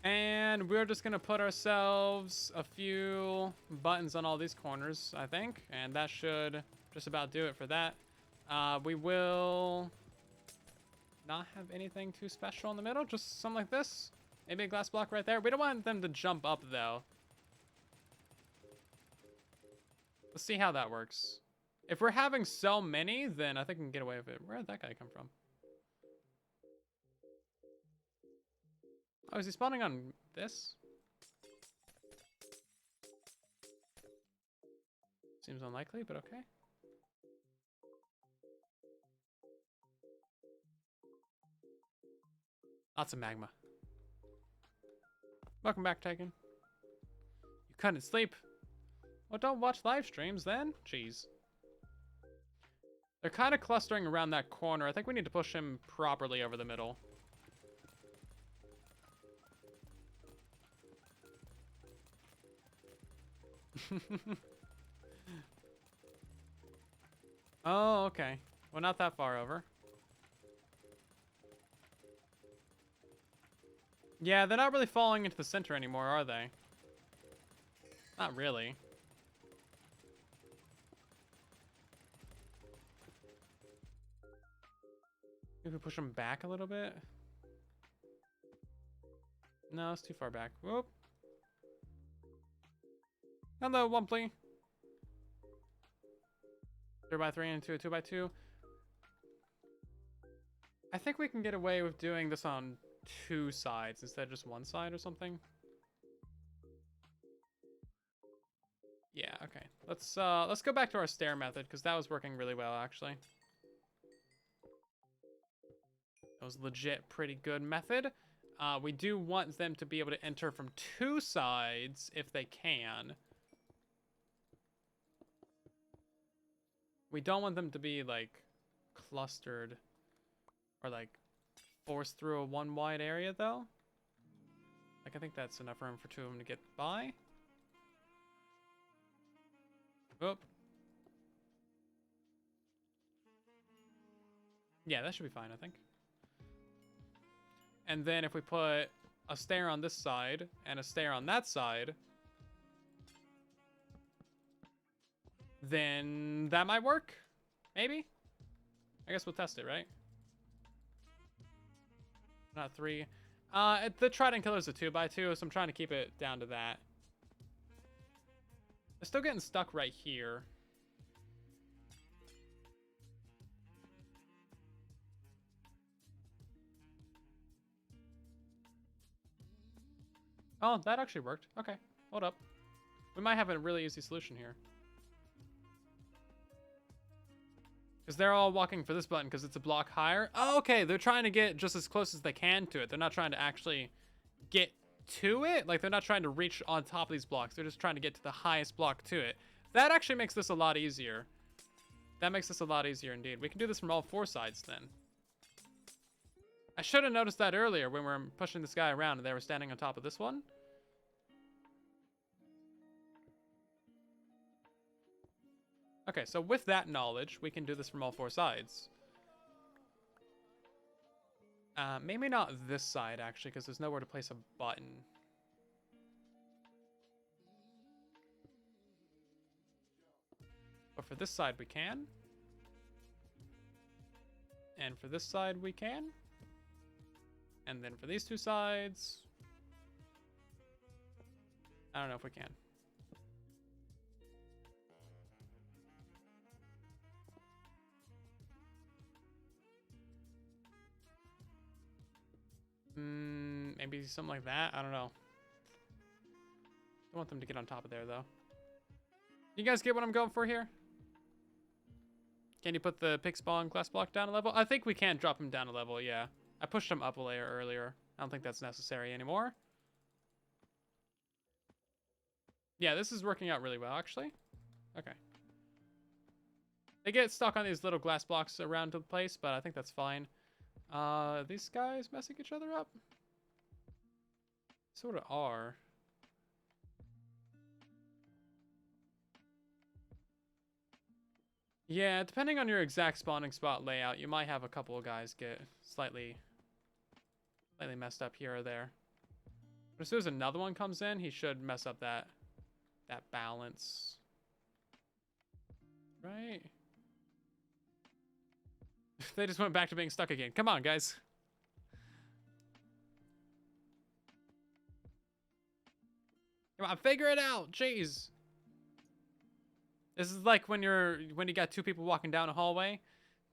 And we're just gonna put ourselves a few buttons on all these corners, I think. And that should just about do it for that. We will not have anything too special in the middle, just something like this. Maybe a glass block right there. We don't want them to jump up though. Let's see how that works. If we're having so many, then I think we can get away with it. Where did that guy come from? Oh, is he spawning on this? Seems unlikely, but okay. Lots of magma. Welcome back, Taken. You couldn't sleep. Well, don't watch live streams then. Jeez. They're kind of clustering around that corner. I think we need to push him properly over the middle. Oh, okay. Well, not that far over. Yeah, they're not really falling into the center anymore, are they? Not really. Maybe push them back a little bit. No, it's too far back. Whoop. Hello, Wumply. 3x3 into a 2x2. I think we can get away with doing this on 2 sides instead of just 1 side or something. Yeah, okay. Let's go back to our stair method because that was working really well actually. That was legit pretty good method. We do want them to be able to enter from 2 sides if they can. We don't want them to be like clustered or like forced through a 1 wide area though. Like I think that's enough room for 2 of them to get by. Oop. Yeah, that should be fine, I think. And then if we put a stair on this side and a stair on that side, then that might work. Maybe. I guess we'll test it, right? Not 3. The Trident Killer's a 2x2, so I'm trying to keep it down to that. They're still getting stuck right here. Oh, that actually worked. Okay, hold up. We might have a really easy solution here. Because they're all walking for this button because it's a block higher. Oh, okay, they're trying to get just as close as they can to it. They're not trying to actually get to it. Like, they're not trying to reach on top of these blocks. They're just trying to get to the highest block to it. That actually makes this a lot easier. That makes this a lot easier indeed. We can do this from all 4 sides then. I should have noticed that earlier when we were pushing this guy around and they were standing on top of this one. Okay, so with that knowledge, we can do this from all 4 sides. Maybe not this side, actually, because there's nowhere to place a button. But for this side, we can. And for this side, we can. And then for these 2 sides, I don't know if we can. Maybe something like that. I don't know. Don't want them to get on top of there, though. You guys get what I'm going for here? Can you put the pig spawn glass block down a level? I think we can drop him down a level, yeah. I pushed him up a layer earlier. I don't think that's necessary anymore. Yeah, this is working out really well, actually. Okay. They get stuck on these little glass blocks around the place, but I think that's fine. These guys messing each other up? Sort of are. Yeah, depending on your exact spawning spot layout, you might have a couple of guys get slightly messed up here or there. But as soon as another one comes in, he should mess up that balance. Right? They just went back to being stuck again. Come on, guys. Come on, figure it out. Jeez. This is like when you got 2 people walking down a hallway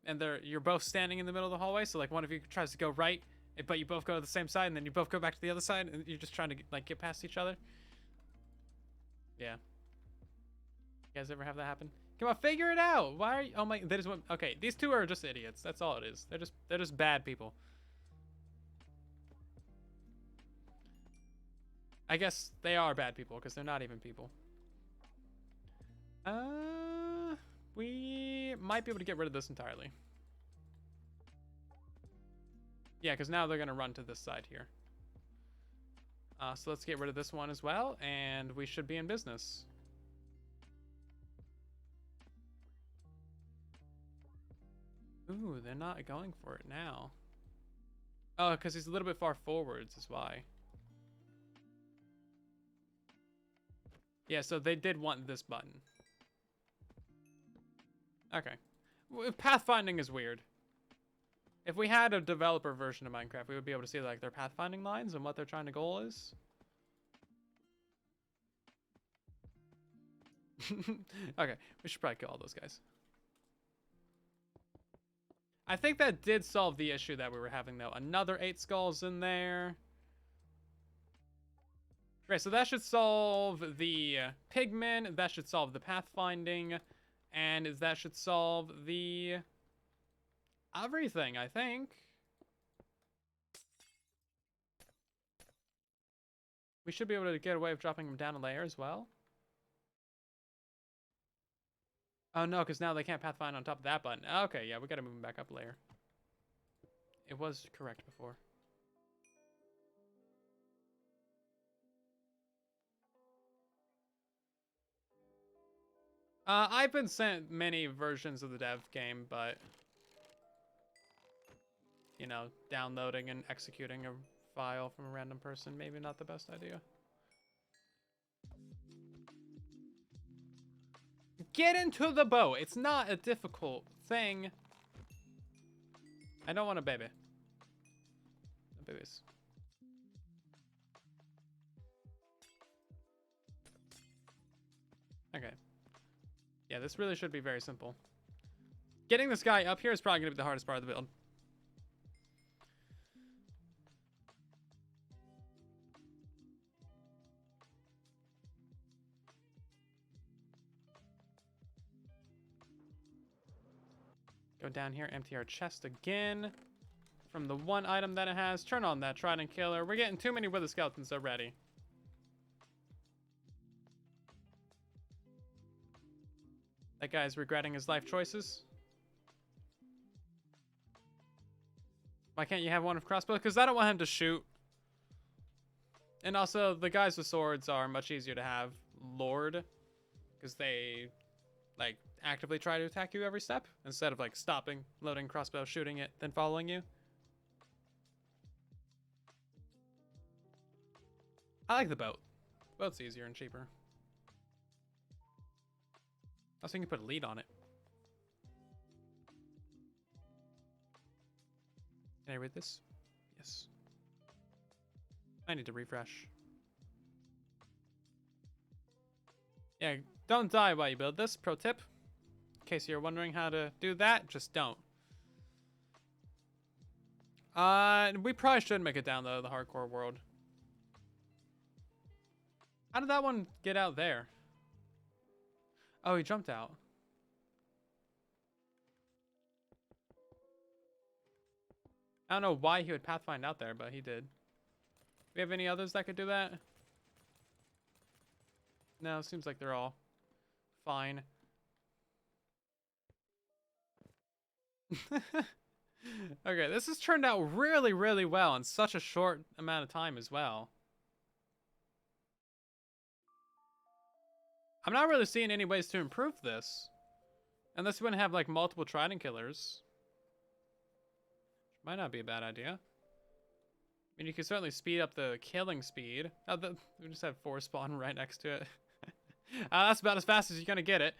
and you're both standing in the middle of the hallway, so like one of you tries to go right, but you both go to the same side, and then you both go back to the other side, and you're just trying to like get past each other. Yeah. You guys ever have that happen? Come on, figure it out. Why are you? Oh my! They just went. Okay, these 2 are just idiots. That's all it is. They're just bad people. I guess they are bad people because they're not even people. We might be able to get rid of this entirely. Yeah, because now they're gonna run to this side here. So let's get rid of this one as well, and we should be in business. Ooh, they're not going for it now. Oh, because he's a little bit far forwards is why. Yeah, so they did want this button. Okay. Pathfinding is weird. If we had a developer version of Minecraft, we would be able to see like their pathfinding lines and what their trying to goal is. Okay, we should probably kill all those guys. I think that did solve the issue that we were having, though. Another 8 skulls in there. Great, so that should solve the pigmen. That should solve the pathfinding. And that should solve the everything, I think. We should be able to get away with dropping them down a layer as well. Oh no, because now they can't pathfind on top of that button. Okay, yeah, we gotta move them back up a layer. It was correct before. I've been sent many versions of the dev game, but you know, downloading and executing a file from a random person, maybe not the best idea. Get into the boat. It's not a difficult thing. I don't want a baby. No babies. Okay. Yeah, this really should be very simple. Getting this guy up here is probably going to be the hardest part of the build. Go down here, empty our chest again. From the one item that it has, turn on that trident killer. We're getting too many wither skeletons already. That guy's regretting his life choices. Why can't you have one with crossbow? Because I don't want him to shoot. And also, the guys with swords are much easier to have lured. Because they, like, actively try to attack you every step. Instead of, like, stopping, loading crossbow, shooting it, then following you. I like the boat. Boat's easier and cheaper. Also, you can put a lead on it. Can I read this? Yes. I need to refresh. Yeah, don't die while you build this. Pro tip. In case you're wondering how to do that, just don't. We probably should make it down, though, the hardcore world. How did that one get out there? Oh, he jumped out. I don't know why he would pathfind out there, but he did. Do we have any others that could do that? No, seems like they're all fine. Okay, this has turned out really, really well in such a short amount of time as well. I'm not really seeing any ways to improve this. Unless we wouldn't have, like, multiple trident killers. Might not be a bad idea. I mean, you could certainly speed up the killing speed. Oh, we just have 4 spawn right next to it. That's about as fast as you're gonna get it.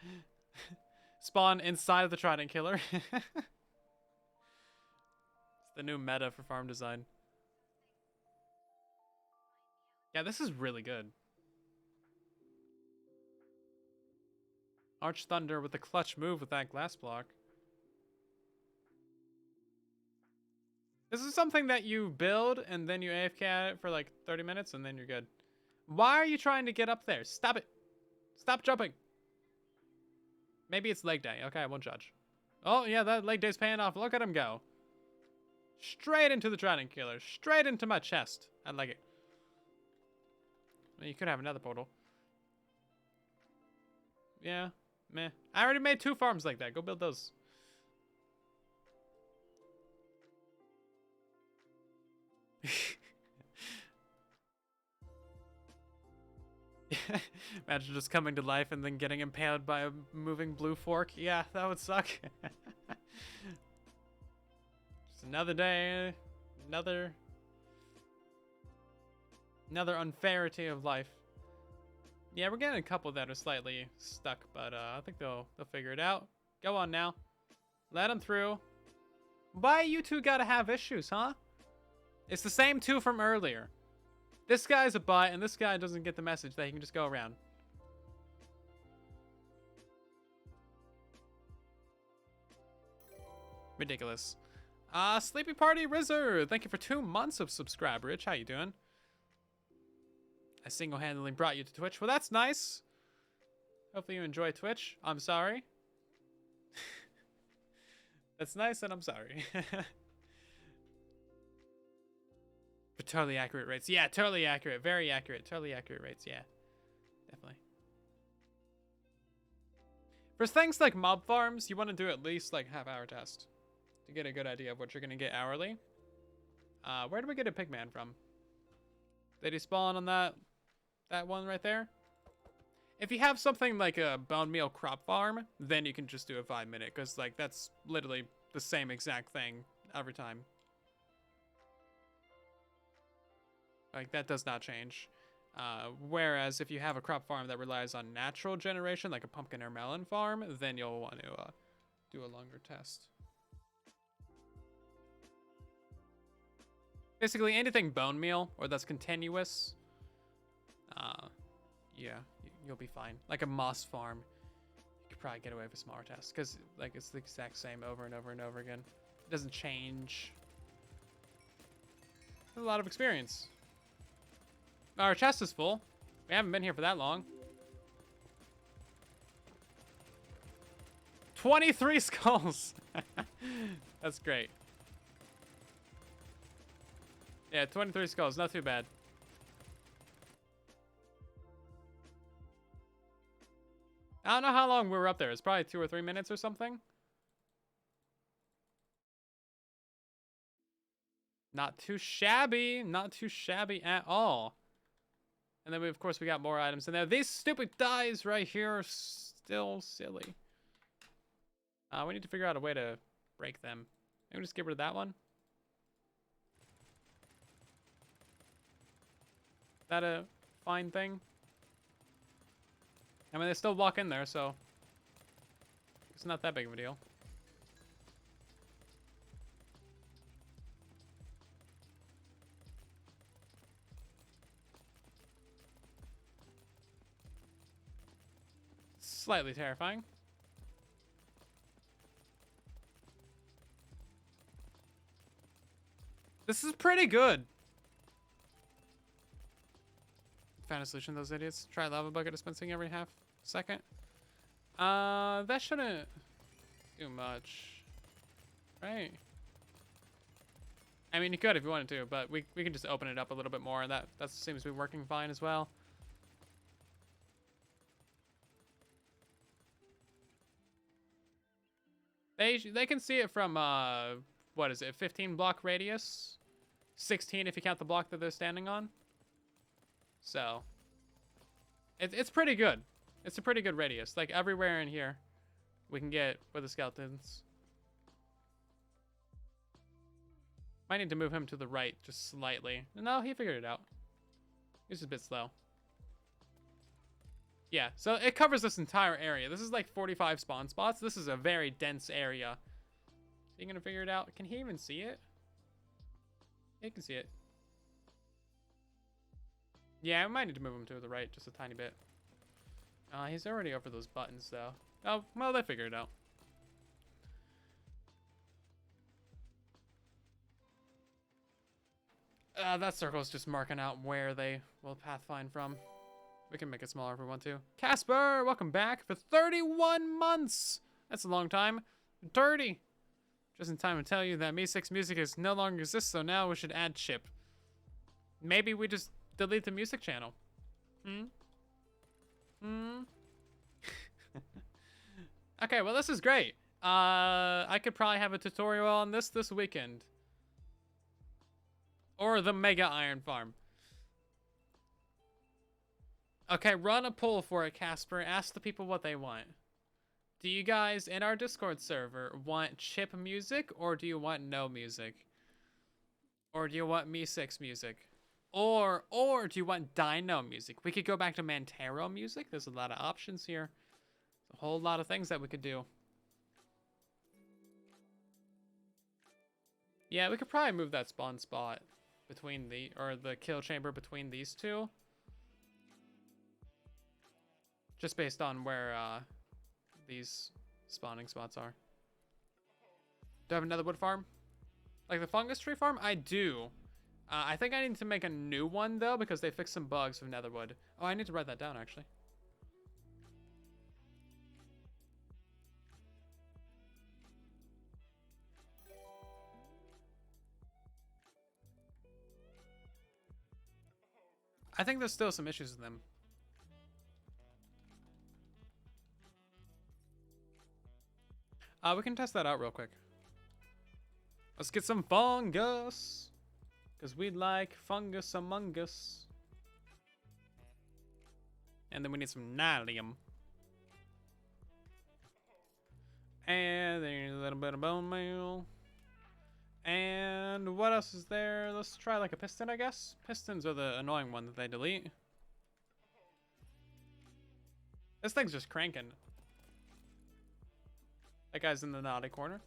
Spawn inside of the trident killer. It's the new meta for farm design. Yeah, this is really good. Arch Thunder with a clutch move with that glass block. This is something that you build and then you AFK at it for like 30 minutes and then you're good. Why are you trying to get up there? Stop it. Stop jumping. Maybe it's leg day. Okay, I won't judge. Oh, yeah, that leg day's paying off. Look at him go. Straight into the trident killer. Straight into my chest. I like it. Well, you could have another portal. Yeah, meh. I already made 2 farms like that. Go build those. Imagine just coming to life and then getting impaled by a moving blue fork. Yeah, that would suck. Just another day, another unfairity of life. Yeah, we're getting a couple that are slightly stuck, but I think they'll figure it out. Go on now. Let them through. Why you two gotta have issues, huh? It's the same 2 from earlier. This guy's a butt, and this guy doesn't get the message that he can just go around. Ridiculous. Sleepy Party Rizzer, thank you for 2 months of subscribe, Rich. How you doing? I single-handedly brought you to Twitch. Well, that's nice. Hopefully you enjoy Twitch. I'm sorry. That's nice, and I'm sorry. For totally accurate rates. Yeah, totally accurate. Very accurate. Totally accurate rates. Yeah, definitely. For things like mob farms, you want to do at least like half-hour test to get a good idea of what you're going to get hourly. Where do we get a pigman from? Did he spawn on that one right there? If you have something like a bone meal crop farm, then you can just do a 5-minute, because like that's literally the same exact thing every time. Like, that does not change. Whereas if you have a crop farm that relies on natural generation, like a pumpkin or melon farm, then you'll want to do a longer test. Basically, anything bone meal or that's continuous, yeah, you'll be fine. Like a moss farm, you could probably get away with a smaller test because like it's the exact same over and over and over again. It doesn't change. A lot of experience. Our chest is full. We haven't been here for that long. 23 skulls. That's great. Yeah, 23 skulls, not too bad. I don't know how long we were up there. It's probably 2 or 3 minutes or something. Not too shabby. Not too shabby at all. And then, of course, we got more items in there. These stupid dies right here are still silly. We need to figure out a way to break them. Maybe just get rid of that one. Is that a fine thing? I mean, they still walk in there, so it's not that big of a deal. Slightly terrifying. This is pretty good. Found a solution to those idiots. Try lava bucket dispensing every half second. That shouldn't do much, right? I mean, you could if you wanted to, but we can just open it up a little bit more, and that seems to be working fine as well. They can see it from what is it, 15 block radius, 16 if you count the block that they're standing on. So it's pretty good. It's a pretty good radius. Like everywhere in here, we can get with the skeletons. Might need to move him to the right just slightly. No, he figured it out. He's just a bit slow. Yeah, so it covers this entire area. This is like 45 spawn spots. This is a very dense area. Is he gonna figure it out? Can he even see it? He can see it. Yeah, I might need to move him to the right just a tiny bit. He's already over those buttons, though. Oh, well, they figured it out. That circle's just marking out where they will pathfind from. We can make it smaller if we want to. Casper, welcome back for 31 months. That's a long time. Dirty. Just in time to tell you that Me6 Music is no longer exists, so now we should add Chip. Maybe we just delete the music channel. Okay, well, this is great. I could probably have a tutorial on this weekend. Or the Mega Iron Farm. Okay, run a poll for it, Casper. Ask the people what they want. Do you guys in our Discord server want chip music, or do you want no music? Or do you want Me6 music? Or do you want Dino music? We could go back to Mantero music. There's a lot of options here. A whole lot of things that we could do. Yeah, we could probably move that spawn spot between the kill chamber between these two. Just based on where these spawning spots are. Do I have another wood farm? Like the fungus tree farm? I do. I think I need to make a new one though, because they fixed some bugs with netherwood. Oh, I need to write that down actually. I think there's still some issues with them. We can test that out real quick. Let's get some fungus. Because we'd like fungus among us. And then we need some nyllium. And then a little bit of bone meal. And what else is there? Let's try like a piston, I guess. Pistons are the annoying one that they delete. This thing's just cranking. That guy's in the naughty corner.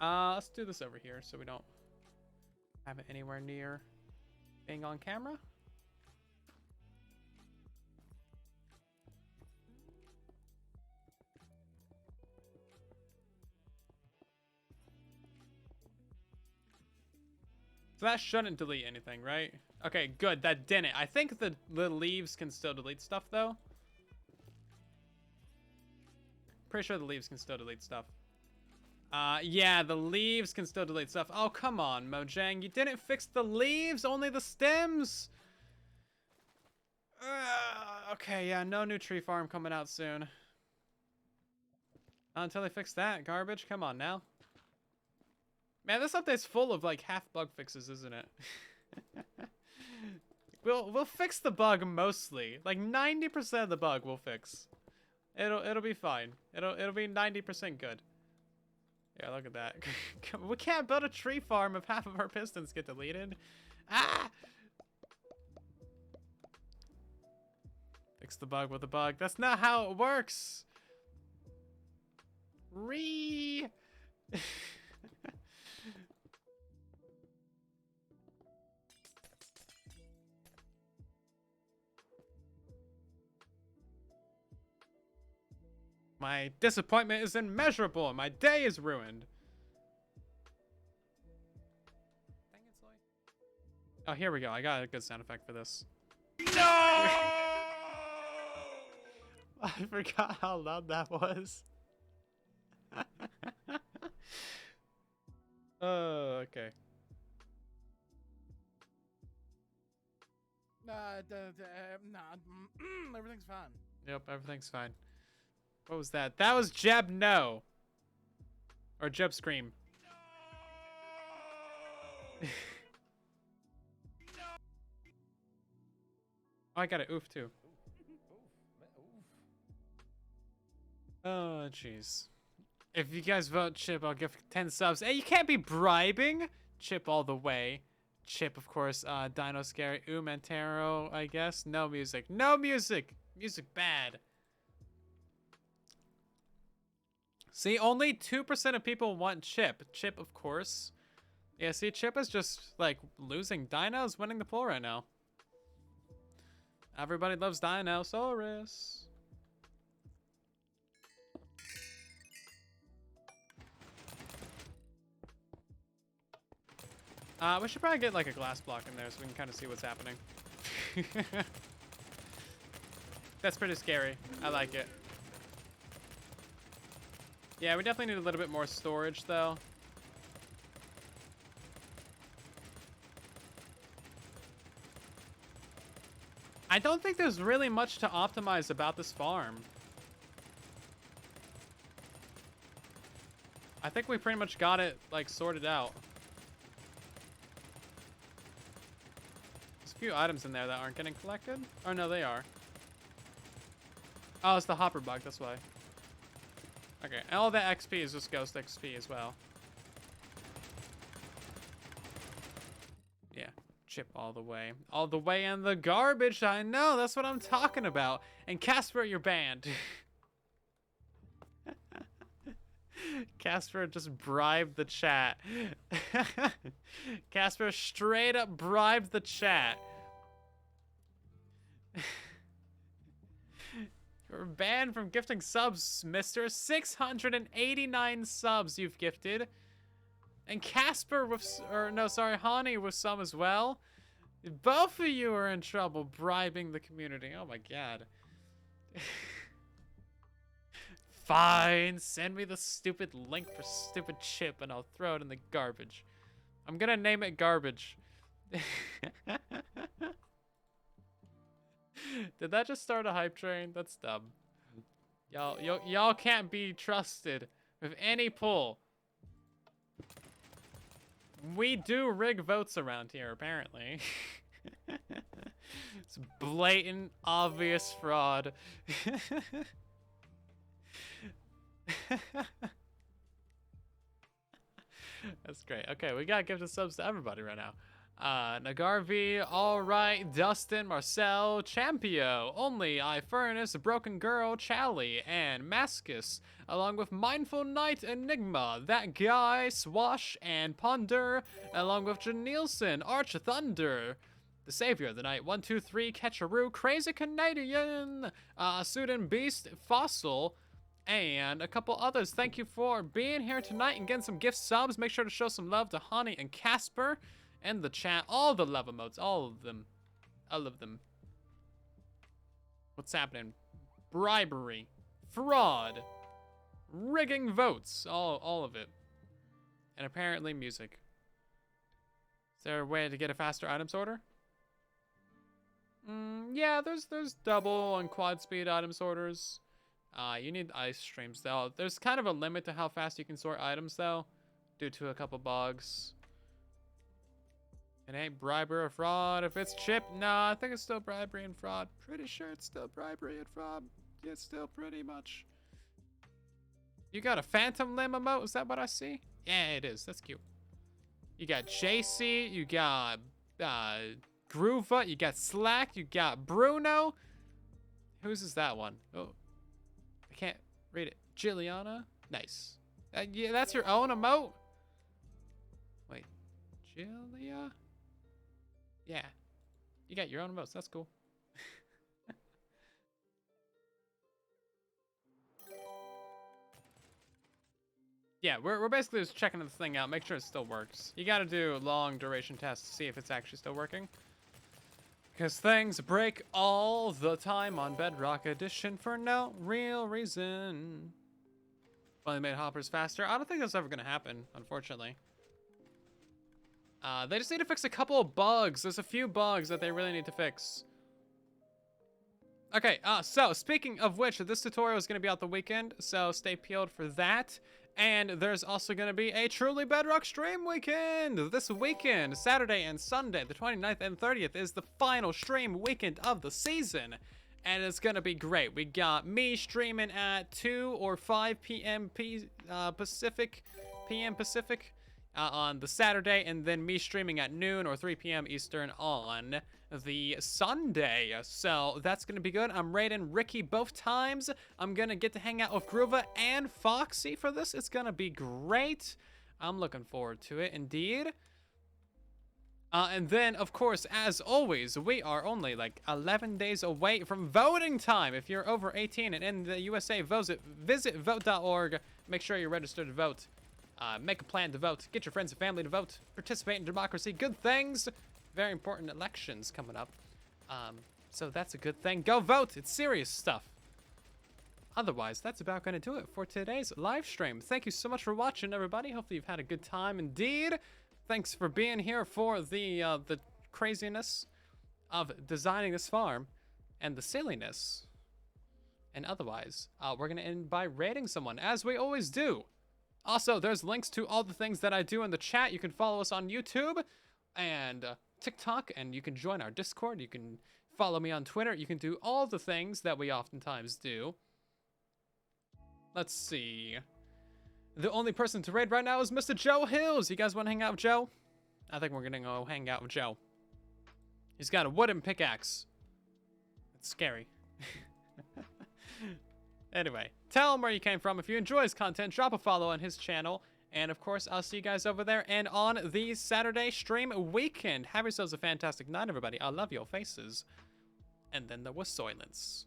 Let's do this over here so we don't have it anywhere near being on camera. So that shouldn't delete anything, right? Okay, good. That didn't. I think the leaves can still delete stuff, though. Pretty sure the leaves can still delete stuff. Yeah, the leaves can still delete stuff. Oh, come on, Mojang. You didn't fix the leaves, only the stems? Okay, yeah, no new tree farm coming out soon. Until they fix that garbage. Come on now. Man, this update's full of like half bug fixes, isn't it? We'll fix the bug mostly. Like 90% of the bug we'll fix. It'll be fine. It'll be 90% good. Yeah, look at that. We can't build a tree farm if half of our pistons get deleted. Ah! Fix the bug with a bug. That's not how it works. My disappointment is immeasurable and my day is ruined. Dang it, Sloy. Oh, here we go. I got a good sound effect for this. No! I forgot how loud that was. Oh, okay. Everything's fine. Yep, everything's fine. What was that? That was Jeb No. Or Jeb Scream. No! Oh, I got an oof too. Oh, jeez. If you guys vote Chip, I'll give 10 subs. Hey, you can't be bribing! Chip all the way. Chip, of course. Dino Scary. Mantero, I guess. No music. No music! Music bad. See, only 2% of people want Chip. Chip, of course. Yeah, see, Chip is just, like, losing. Dino's winning the poll right now. Everybody loves Dinosaurus. We should probably get, like, a glass block in there so we can kind of see what's happening. That's pretty scary. I like it. Yeah, we definitely need a little bit more storage, though. I don't think there's really much to optimize about this farm. I think we pretty much got it, like, sorted out. There's a few items in there that aren't getting collected. Oh, no, they are. Oh, it's the hopper bug, that's why. Okay, and all that XP is just ghost XP as well. Yeah, Chip all the way. All the way in the garbage, I know, that's what I'm talking about. And Casper, you're banned. Casper just bribed the chat. Casper straight up bribed the chat. You're banned from gifting subs, mister. 689 subs you've gifted. And Casper with, or no, sorry, Hani with some as well. Both of you are in trouble bribing the community. Oh my god. Fine, send me the stupid link for stupid Chip and I'll throw it in the garbage. I'm gonna name it garbage. Did that just start a hype train? That's dumb. Y'all can't be trusted with any poll. We do rig votes around here, apparently. It's blatant, obvious fraud. That's great. Okay, we got gifted subs to everybody right now. Nagarvi, Alright, Dustin, Marcel, Champio, Only, iFurnace, Broken Girl, Chally, and Mascus, along with Mindful Knight, Enigma, That Guy, Swash, and Ponder, along with Janielson, Arch Thunder, The Savior of the Night, 123, Ketcheroo, Crazy Canadian, Sudan Beast, Fossil, and a couple others. Thank you for being here tonight and getting some gift subs. Make sure to show some love to Hani and Casper and the chat. All the love emotes. All of them. All of them. What's happening? Bribery. Fraud. Rigging votes. All of it. And apparently music. Is there a way to get a faster item sorter? Yeah, there's double and quad speed item sorters. You need ice streams though. There's kind of a limit to how fast you can sort items though, due to a couple bugs. It ain't bribery or fraud. If it's chip, nah, I think it's still bribery and fraud. Pretty sure it's still bribery and fraud. It's still pretty much. You got a phantom limb emote? Is that what I see? Yeah, it is. That's cute. You got JC. You got Groova. You got Slack. You got Bruno. Whose is that one? Oh, I can't read it. Jilliana. Nice. Yeah, that's your own emote? Wait. Jillia? Yeah. You got your own emotes. That's cool. Yeah, we're basically just checking this thing out, make sure it still works. You gotta do long duration tests to see if it's actually still working. Because things break all the time on Bedrock Edition for no real reason. Finally made hoppers faster. I don't think that's ever gonna happen, unfortunately. They just need to fix a couple of bugs. There's a few bugs that they really need to fix. Okay, so speaking of which, this tutorial is going to be out the weekend, so stay peeled for that. And there's also going to be a Truly Bedrock stream weekend. This weekend, Saturday and Sunday, the 29th and 30th, is the final stream weekend of the season. And it's going to be great. We got me streaming at 2 or 5 p.m. Pacific on the Saturday, and then me streaming at noon or 3 p.m. Eastern on the Sunday. So that's gonna be good. I'm raiding Ricky both times. I'm gonna get to hang out with Groova and Foxy for this. It's gonna be great. I'm looking forward to it indeed. And then, of course, as always, we are only like 11 days away from voting time. If you're over 18 and in the USA, visit vote.org. Make sure you're registered to vote. Make a plan to vote. Get your friends and family to vote. Participate in democracy. Good things. Very important elections coming up. So that's a good thing. Go vote. It's serious stuff. Otherwise, that's about going to do it for today's live stream. Thank you so much for watching, everybody. Hopefully you've had a good time indeed. Thanks for being here for the craziness of designing this farm and the silliness. And otherwise, we're going to end by rating someone, as we always do. Also, there's links to all the things that I do in the chat. You can follow us on YouTube and TikTok, and you can join our Discord. You can follow me on Twitter. You can do all the things that we oftentimes do. Let's see. The only person to raid right now is Mr. Joe Hills. You guys want to hang out with Joe? I think we're going to go hang out with Joe. He's got a wooden pickaxe. It's scary. Anyway, tell him where you came from. If you enjoy his content, drop a follow on his channel. And of course, I'll see you guys over there and on the Saturday stream weekend. Have yourselves a fantastic night, everybody. I love your faces. And then there was silence.